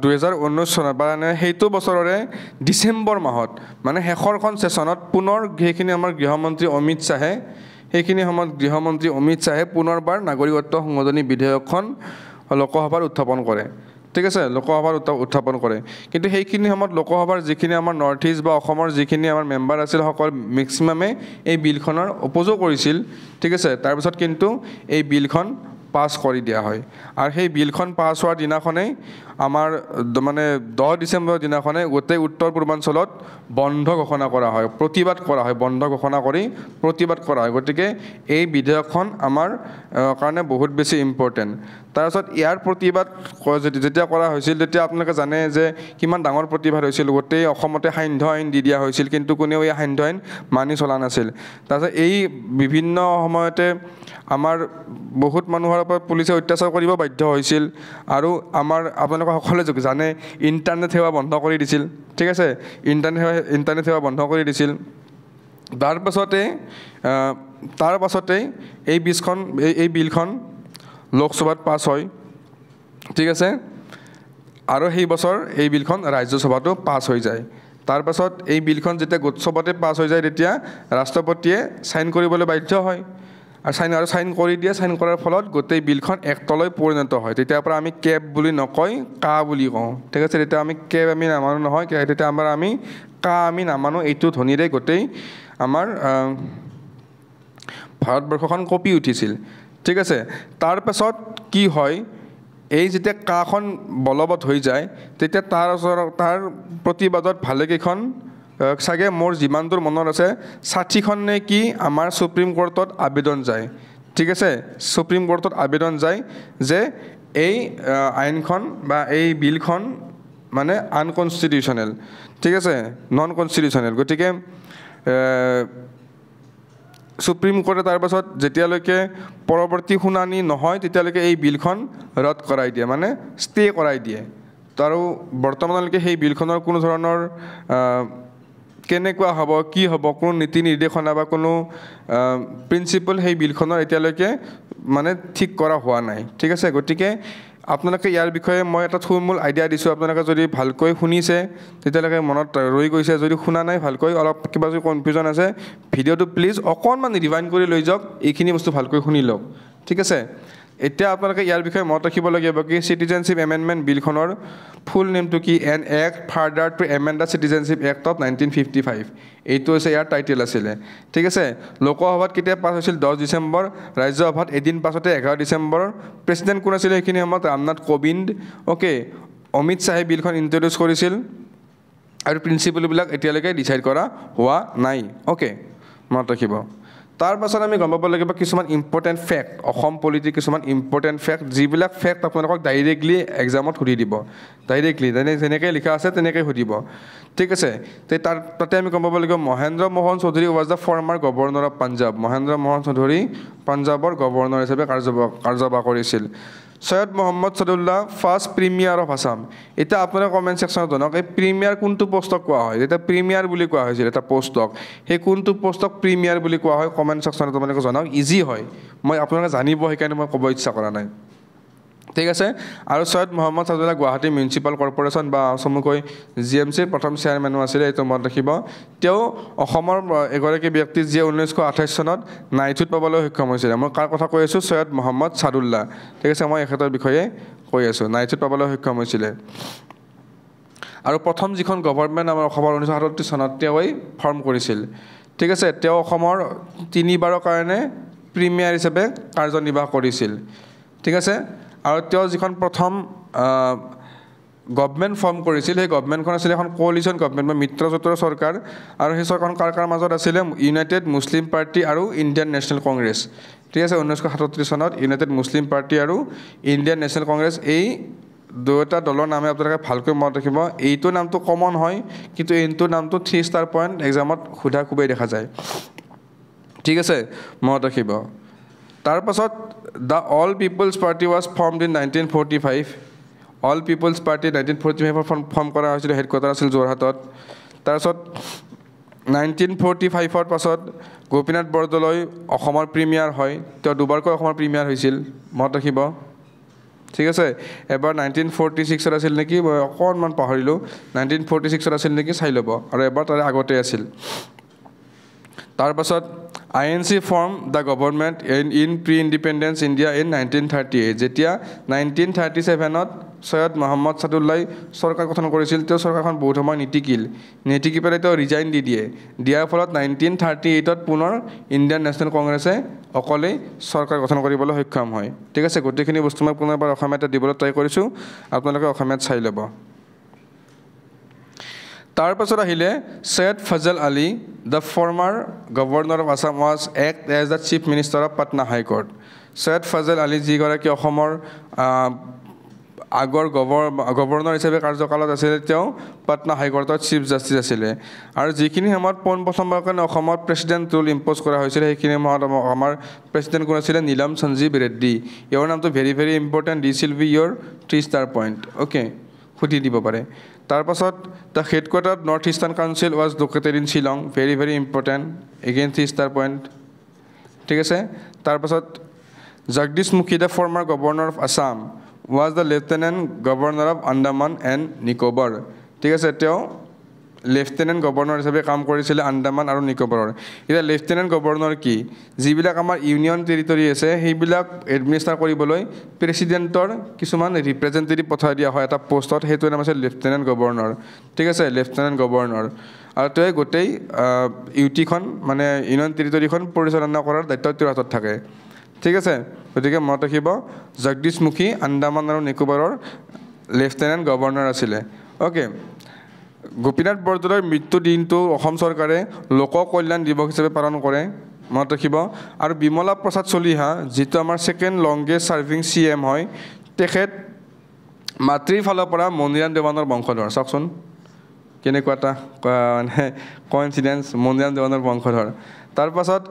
2019 চনত মানে সেইটো বছৰৰে ডিসেম্বৰ মাহত মানে শেষৰখন সেশনত পুনৰ সেইখিনি আমাৰ গৃহমন্ত্ৰী অমিত শাহে পুনৰবাৰ নাগৰিকত্ব সংশোধনী বিধেয়কখন লোকসভাত উত্থাপন কৰে ঠিক আছে লোকসভাত উত্থাপন কৰে কিন্তু সেইখিনি সময়ত লোকসভাৰ যিখিনি আমাৰ নৰ্থ ইষ্ট বা অসমৰ যিখিনি আমাৰ মেম্বাৰ আছিল সকল মেক্সিমামে এই বিলখনৰ অপোজো কৰিছিল ঠিক আছে তাৰপিছত কিন্তু এই বিলখন পাছ কৰি দিয়া হয় আৰু সেই বিলখন পাছ হোৱাৰ দিনাখনেই আমাৰ মানে 10 ডিসেম্বৰ দিনাখনে গোটেই উত্তৰ পূৰ্বাঞ্চলত বন্ধ ঘোষণা কৰা হয় প্ৰতিবাদ কৰা হয় বন্ধ ঘোষণা কৰি প্ৰতিবাদ কৰা হয় গতিকে এই বিধেয়কখন আমাৰ কাৰণে বহুত বেছি ইম্পৰ্টেন্ট তাৰপিছত ইয়াৰ প্ৰতিবাদ যেতিয়া কৰা হৈছিল তেতিয়া আপোনালোকে জানে যে কিমান ডাঙৰ প্ৰতিবাদ হৈছিল গোটেই অসমতে সান্ধ্য আইন দি দিয়া হৈছিল কিন্তু কোনেও এই সান্ধ্য আইন মানি চলা নাছিল তাৰপিছত এই বিভিন্ন সময়তে আমাৰ বহুত মানুহৰ ওপৰত পুলিচে অত্যাচাৰ কৰিব বাধ্য হৈছিল আৰু আমাৰ আপোনালোকে সকলোৱে জানে ইণ্টাৰনেট সেৱা বন্ধ কৰি দিছিল ঠিক আছে ইণ্টাৰনেট সেৱা বন্ধ কৰি দিছিল তাৰ পাছতে এই বিলখন লোকসভাত পাছ হয় ঠিক আছে আৰু সেই বছৰ এই বিলখন ৰাজ্যসভাতো পাছ হৈ যায় তাৰ পাছত এই বিলখন যেতিয়া লোকসভাতে পাছ হৈ যায় তেতিয়া ৰাষ্ট্ৰপতিয়ে সাইন কৰিবলৈ বাধ্য হয় আৰু সাইন কৰি দিয়ে সাইন কৰাৰ ফলত গোটেই বিলখন একতলৈ পৰিণত হয় তেতিয়াৰ পৰা আমি কেব বুলি নকয় কা বুলি কওঁ ঠিক আছে তেতিয়া আমি কেব আমি নামানো নহয় তেতিয়া আমি কা আমি নামানো এইটো ধ্বনিৰে গোটেই আমাৰ ভাৰতবৰ্ষখন কঁপি উঠিছিল ঠিক আছে তাৰ পাছত কি হয় এই যেতিয়া কাখন বলবৎ হৈ যায় তেতিয়া তাৰ প্ৰতিবাদত ভালেকেইখন চাগে মোৰ যিমান দূৰ মনত আছে 60খন নে কি আমাৰ সুপ্ৰিম কোৰ্টত আবেদন যায় ঠিক আছে সুপ্ৰিম কোৰ্টত আবেদন যায় যে এই আইনখন বা এই বিলখন মানে আনকনষ্টিটিউচনেল ঠিক আছে নন কনষ্টিটিউচনেল গতিকে সুপ্ৰিম কোৰ্টে তাৰ পাছত যেতিয়ালৈকে পৰৱৰ্তী শুনানি নহয় তেতিয়ালৈকে এই বিলখন ৰদ কৰাই দিয়ে মানে ষ্টে কৰাই দিয়ে আৰু বৰ্তমানলৈকে সেই বিলখনৰ কোনো ধৰণৰ কেনেকুৱা হ'ব কি হ'ব কোনো নীতি নিৰ্দেশনা বা কোনো প্ৰিন্সিপল সেই বিলখনৰ এতিয়ালৈকে মানে ঠিক কৰা হোৱা নাই ঠিক আছে গতিকে আপোনালোকে ইয়াৰ বিষয়ে মই এটা থুলমূল আইডিয়া দিছোঁ আপোনালোকে যদি ভালকৈ শুনিছে তেতিয়ালৈকে মনত ৰৈ গৈছে যদি শুনা নাই ভালকৈ অলপ কিবা যদি কনফিউজন আছে ভিডিঅ'টো প্লিজ অকণমান ৰিৱাইণ্ড কৰি লৈ যাওক এইখিনি বস্তু ভালকৈ শুনি লওক ঠিক আছে এতিয়া আপোনালোকে ইয়াৰ বিষয়ে মনত ৰাখিব লাগিব কি চিটিজেনশ্বিপ এমেণ্ডমেণ্ট বিলখনৰ ফুল নেমটো কি an act further to amend the citizenship act of 1955 এইটো হৈছে ইয়াৰ টাইটেল আছিলে ঠিক আছে লোকসভাত কেতিয়া পাছ হৈছিল 10 ডিচেম্বৰ ৰাজ্যসভাত এদিন পাছতে 11 ডিচেম্বৰ প্ৰেচিডেণ্ট কোন আছিলে সেইখিনি সময়ত ৰামনাথ কোবিন্দ অ'কে অমিত শ্বাহে বিলখন ইন্ট্ৰডিউচ কৰিছিল আৰু প্ৰিন্সিপলবিলাক এতিয়ালৈকে ডিচাইড কৰা হোৱা নাই অ'কে মনত ৰাখিব তাৰ পাছত আমি গম পাব লাগিব কিছুমান ইম্পৰ্টেণ্ট ফেক্ট অসম পলিটিৰ কিছুমান ইম্পৰ্টেণ্ট ফেক্ট যিবিলাক ফেক্ট আপোনালোকক ডাইৰেক্টলি এক্সামত সুধি দিব ডাইৰেক্টলি যেনেকৈ লিখা আছে তেনেকৈ সুধিব ঠিক আছে তাতে আমি গম পাব লাগিব Mahendra Mohan Chaudhuri was the former governor of Punjab Mahendra Mohan Chaudhuri পাঞ্জাৱৰ গভৰ্ণৰ হিচাপে কাৰ্যবাহ কৰিছিল Syed Mohammad Saadullah first premier of Assam এতিয়া আপোনালোকে কমেণ্ট ছেকশ্যনত জনাওক এই প্ৰিমিয়াৰ কোনটো পষ্টক কোৱা হয় যেতিয়া প্ৰিমিয়াৰ বুলি কোৱা হৈছিল এটা পষ্টক সেই কোনটো পষ্টক প্ৰিমিয়াৰ বুলি কোৱা হয় কমেণ্ট ছেকশ্যনত আপোনালোকে জনাওক ইজি হয় মই আপোনালোকে জানিব সেইকাৰণে মই ক'ব ইচ্ছা কৰা নাই ঠিক আছে আৰু সৈয়দ মোহাম্মদ ছাদুল্লাহ গুৱাহাটী মিউনিচিপাল কৰ্পৰেশ্যন বা চমুকৈ GMCৰ প্ৰথম চেয়াৰমেনো আছিলে এইটো মনত ৰাখিব তেওঁ অসমৰ এগৰাকী ব্যক্তি যিয়ে 1928 চনত নাইটহুড পাবলৈ সক্ষম হৈছিলে মই কাৰ কথা কৈ আছোঁ সৈয়দ মোহাম্মদ ছাদুল্লাহ ঠিক আছে মই এখেতৰ বিষয়ে কৈ আছোঁ নাইটহুড পাবলৈ সক্ষম হৈছিলে আৰু প্ৰথম যিখন গভৰ্ণমেণ্ট আমাৰ অসমৰ 1937 চনত তেওঁই ফৰ্ম কৰিছিল ঠিক আছে তেওঁ অসমৰ 3বাৰৰ কাৰণে প্ৰিমিয়াৰ হিচাপে কাৰ্যনিৰ্বাহ কৰিছিল ঠিক আছে আৰু তেওঁ যিখন প্ৰথম গভৰ্ণমেণ্ট ফৰ্ম কৰিছিল সেই গভৰ্ণমেণ্টখন আছিলে এখন কোলিশ্যন গভৰ্ণমেণ্ট বা মিত্ৰজোঁটৰ চৰকাৰ আৰু সেই চৰকাৰখন কাৰ মাজত আছিলে ইউনাইটেড মুছলিম পাৰ্টি আৰু ইণ্ডিয়ান নেশ্যনেল কংগ্ৰেছ ঠিক আছে 1937 চনত ইউনাইটেড মুছলিম পাৰ্টি আৰু ইণ্ডিয়ান নেশ্যনেল কংগ্ৰেছ এই দুয়োটা দলৰ নামে আপোনালোকে ভালকৈ মনত ৰাখিব এইটো নামটো কমন হয় কিন্তু এইটো নামটো 3 ষ্টাৰ পইণ্ট এক্সামত সোধা খুবেই দেখা যায় ঠিক আছে মনত ৰাখিব তাৰ পাছত the all peoples party was formed in 1945 all peoples party 1945 form কৰা হৈছিল হেডকোৱাৰ্টাৰ আছিল যোৰহাটত তাৰপিছত 1945 পাছত গোপীনাথ বৰদলৈ অসমৰ প্ৰিমিয়াৰ হয় তেওঁ দুবাৰকৈ অসমৰ প্ৰিমিয়াৰ হৈছিল মনত ৰাখিব ঠিক আছে এবাৰ 1946 আছিল নেকি মই অকণমান পাহৰিলোঁ 1946 আছিল নেকি চাই ল'ব আৰু এবাৰ তাৰে আগতে আছিল তাৰ পাছত INC form the government in pre independence India in 1938 যেতিয়া 1937ত সৈয়দ মোহাম্মদ ছাদুল্লাই চৰকাৰ গঠন কৰিছিল তেওঁ চৰকাৰখন বহুত সময় নীতিকি পেলাই তেওঁ ৰিজাইন দিয়াৰ ফলত 1938ত পুনৰ ইণ্ডিয়ান নেশ্যনেল কংগ্ৰেছে অকলেই চৰকাৰ গঠন কৰিবলৈ সক্ষম হয় ঠিক আছে গোটেইখিনি বস্তু মই পুনৰবাৰ অসমীয়াতে দিবলৈ ট্ৰাই কৰিছোঁ আপোনালোকে অসমীয়াত চাই ল'ব তাৰ পাছত আহিলে Syed Fazal Ali the former governor of Assam was act as the chief minister of Patna high court Syed Fazal Ali যিগৰাকী অসমৰ আগৰ গভৰ্ণৰ হিচাপে কাৰ্যকালত আছিলে তেওঁ পাটনা হাইকোৰ্টৰ চিফ জাষ্টিছ আছিলে আৰু যিখিনি সময়ত পোনপ্ৰথমবাৰৰ কাৰণে অসমত প্ৰেচিডেণ্ট ৰুল ইম্প'জ কৰা হৈছিলে সেইখিনি সময়ত আমাৰ প্ৰেচিডেণ্ট কোন আছিলে নীলম সঞ্জীৱ ৰেড্ডি ইয়াৰ নামটো very very important this will be your 3 star point okay সুধি দিব পাৰে তাৰ পাছত the headquarter north eastern council was located in Shillong very very important again 3 star point ঠিক আছে তাৰ পাছত Jagdish Mukhi the former governor of Assam was the lieutenant governor of Andaman and Nicobar ঠিক আছে তেওঁ লেফটেনেণ্ট গভৰ্ণৰ হিচাপে কাম কৰিছিলে আন্দামান আৰু নিকোবৰৰ এতিয়া লেফটেনেণ্ট গভৰ্ণৰ কি যিবিলাক আমাৰ ইউনিয়ন টেৰিটৰী আছে সেইবিলাক এডমিনিষ্টাৰ কৰিবলৈ প্ৰেচিডেণ্টৰ কিছুমান ৰিপ্ৰেজেণ্টেটিভ পঠাই দিয়া হয় এটা পষ্টত সেইটোৰ নাম আছে লেফটেনেণ্ট গভৰ্ণৰ ঠিক আছে লেফটেনেণ্ট গভৰ্ণৰ আৰু তেওঁ গোটেই ইউটিখন মানে ইউনিয়ন টেৰিটৰীখন পৰিচালনা কৰাৰ দায়িত্ব তেওঁৰ হাতত থাকে ঠিক আছে গতিকে মনত ৰাখিব জগদীশ মুখী আন্দামান আৰু নিকোবৰৰ লেফটেনেণ্ট গভৰ্ণৰ আছিলে অ'কে গোপীনাথ বৰদলৈৰ মৃত্যু দিনটো অসম চৰকাৰে লোক কল্যাণ দিৱস হিচাপে পালন কৰে মনত ৰাখিব আৰু বিমলা প্ৰসাদ চলিহা যিটো আমাৰ ছেকেণ্ড লংগেষ্ট ছাৰ্ভিং CM হয় তেখেত মাতৃৰ ফালৰ পৰা মণিৰাম দেৱানৰ বংশধৰ চাওকচোন কেনেকুৱা এটা মানে কইনচিডেঞ্চ মণিৰাম দেৱানৰ বংশধৰ তাৰ পাছত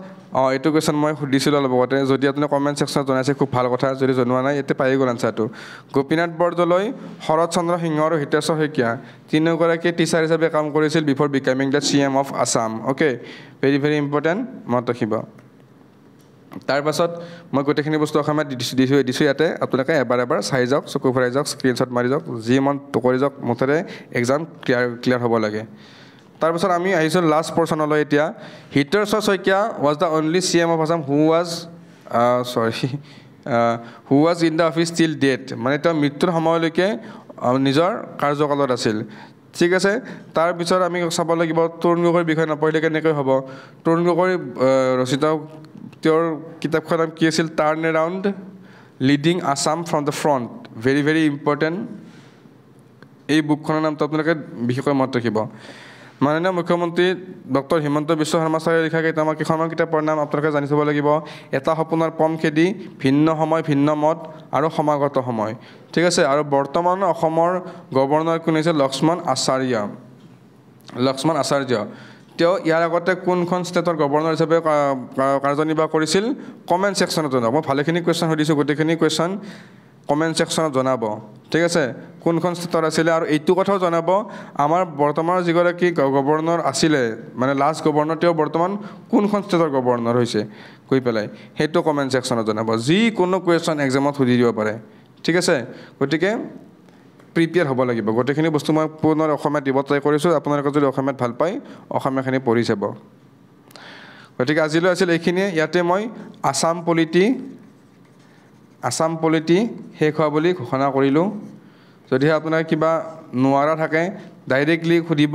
এইটো কুৱেশ্যন মই সুধিছিলোঁ অলপ আগতে যদি আপুনি কমেণ্ট ছেকশ্যনত জনাইছে খুব ভাল কথা যদি জনোৱা নাই ইয়াতে পাই গ'ল আনচাৰটো গোপীনাথ বৰদলৈ শৰৎ চন্দ্ৰ সিংহ আৰু হিতেশ্বৰ শইকীয়া তিনিওগৰাকী টিচাৰ হিচাপে কাম কৰিছিল before becoming the CM of Assam okay very very important মনত ৰাখিব তাৰ পাছত মই গোটেইখিনি বস্তু অসমীয়াত দিছোঁ ইয়াতে আপোনালোকে এবাৰ চাই যাওক চকু ফুৰাই যাওক স্ক্ৰীনশ্বট মাৰি যাওক যি মন কৰি যাওক মুঠতে এক্সাম ক্লিয়াৰ হ'ব লাগে তাৰপিছত আমি আহিছোঁ লাষ্ট পৰ্চনলৈ এতিয়া Hiteswar Saikia was the only CM of Assam who was in the office টিল ডেট মানে তেওঁ মৃত্যুৰ সময়লৈকে নিজৰ কাৰ্যকালত আছিল ঠিক আছে তাৰপিছত আমি চাব লাগিব তৰুণ গগৈৰ বিষয়ে নপঢ়িলে কেনেকৈ হ'ব তৰুণ গগৈ ৰচিত তেওঁৰ কিতাপখনৰ নাম কি আছিল turn around leading Assam from the front very very important এই বুকখনৰ নামটো আপোনালোকে বিশেষকৈ মনত ৰাখিব মাননীয় মুখ্যমন্ত্ৰী ডক্টৰ হিমন্ত বিশ্ব শৰ্মা ছাৰে লিখা কেইখনমান কিতাপৰ নাম আপোনালোকে জানি থ'ব লাগিব এটা সপোনৰ পম খেদি ভিন্ন সময় ভিন্ন মত আৰু সমাগত সময় ঠিক আছে আৰু বৰ্তমান অসমৰ গভৰ্ণৰ কোন হৈছে লক্ষ্মণ আচাৰ্য তেওঁ ইয়াৰ আগতে কোনখন ষ্টেটৰ গভৰ্ণৰ হিচাপে কাৰ্যনিৰ্বাহ কৰিছিল কমেণ্ট ছেকশ্যনত জনাব মই ভালেখিনি কুৱেশ্যন সুধিছোঁ গোটেইখিনি কুৱেশ্যন কমেণ্ট ছেকশ্যনত জনাব ঠিক আছে কোনখন ষ্টেটৰ আছিলে আৰু এইটো কথাও জনাব আমাৰ বৰ্তমানৰ যিগৰাকী গভৰ্ণৰ আছিলে মানে লাষ্ট গভৰ্ণৰ তেওঁ বৰ্তমান কোনখন ষ্টেটৰ গভৰ্ণৰ হৈছে কৈ পেলাই সেইটো কমেণ্ট ছেকশ্যনত জনাব যিকোনো কুৱেশ্যন এক্সামত সুধি দিব পাৰে ঠিক আছে গতিকে প্ৰিপেয়াৰ হ'ব লাগিব গোটেইখিনি বস্তু মই পুনৰ অসমীয়াত দিব ট্ৰাই কৰিছোঁ আপোনালোকে যদি অসমীয়াত ভাল পায় অসমীয়াখিনি পঢ়ি চাব গতিকে আজিলৈ আছিল এইখিনিয়ে ইয়াতে মই আছাম পলিটি শেষ হোৱা বুলি ঘোষণা কৰিলোঁ যদিহে আপোনাৰ কিবা নোৱাৰা থাকে ডাইৰেক্টলি সুধিব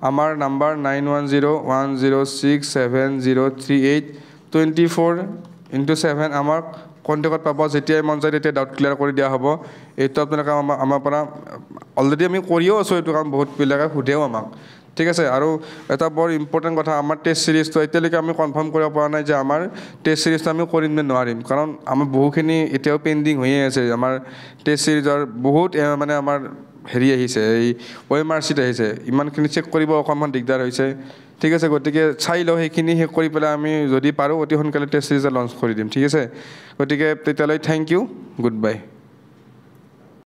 আমাৰ নাম্বাৰ 9101067038 আমাক কণ্টেক্টত পাব যেতিয়াই মন যায় তেতিয়া ডাউট ক্লিয়াৰ কৰি দিয়া হ'ব এইটো আপোনালোকে আমাৰ পৰা অলৰেডি আমি কৰিও আছোঁ এইটো কাম বহুতবিলাকে সোধেও আমাক ঠিক আছে আৰু এটা বৰ ইম্পৰ্টেণ্ট কথা আমাৰ টেষ্ট চিৰিজটো এতিয়ালৈকে আমি কনফাৰ্ম কৰিব পৰা নাই যে আমাৰ টেষ্ট চিৰিজটো আমি কৰিম নে নোৱাৰিম কাৰণ আমাৰ বহুখিনি এতিয়াও পেণ্ডিং হৈয়ে আছে আমাৰ টেষ্ট চিৰিজৰ বহুত মানে আমাৰ হেৰি আহিছে এই OMR sheet আহিছে ইমানখিনি চেক কৰিব অকণমান দিগদাৰ হৈছে ঠিক আছে গতিকে চাই লওঁ সেইখিনি শেষ কৰি পেলাই আমি যদি পাৰোঁ অতি সোনকালে টেষ্ট চিৰিজ লঞ্চ কৰি দিম ঠিক আছে গতিকে তেতিয়ালৈ থেংক ইউ গুড বাই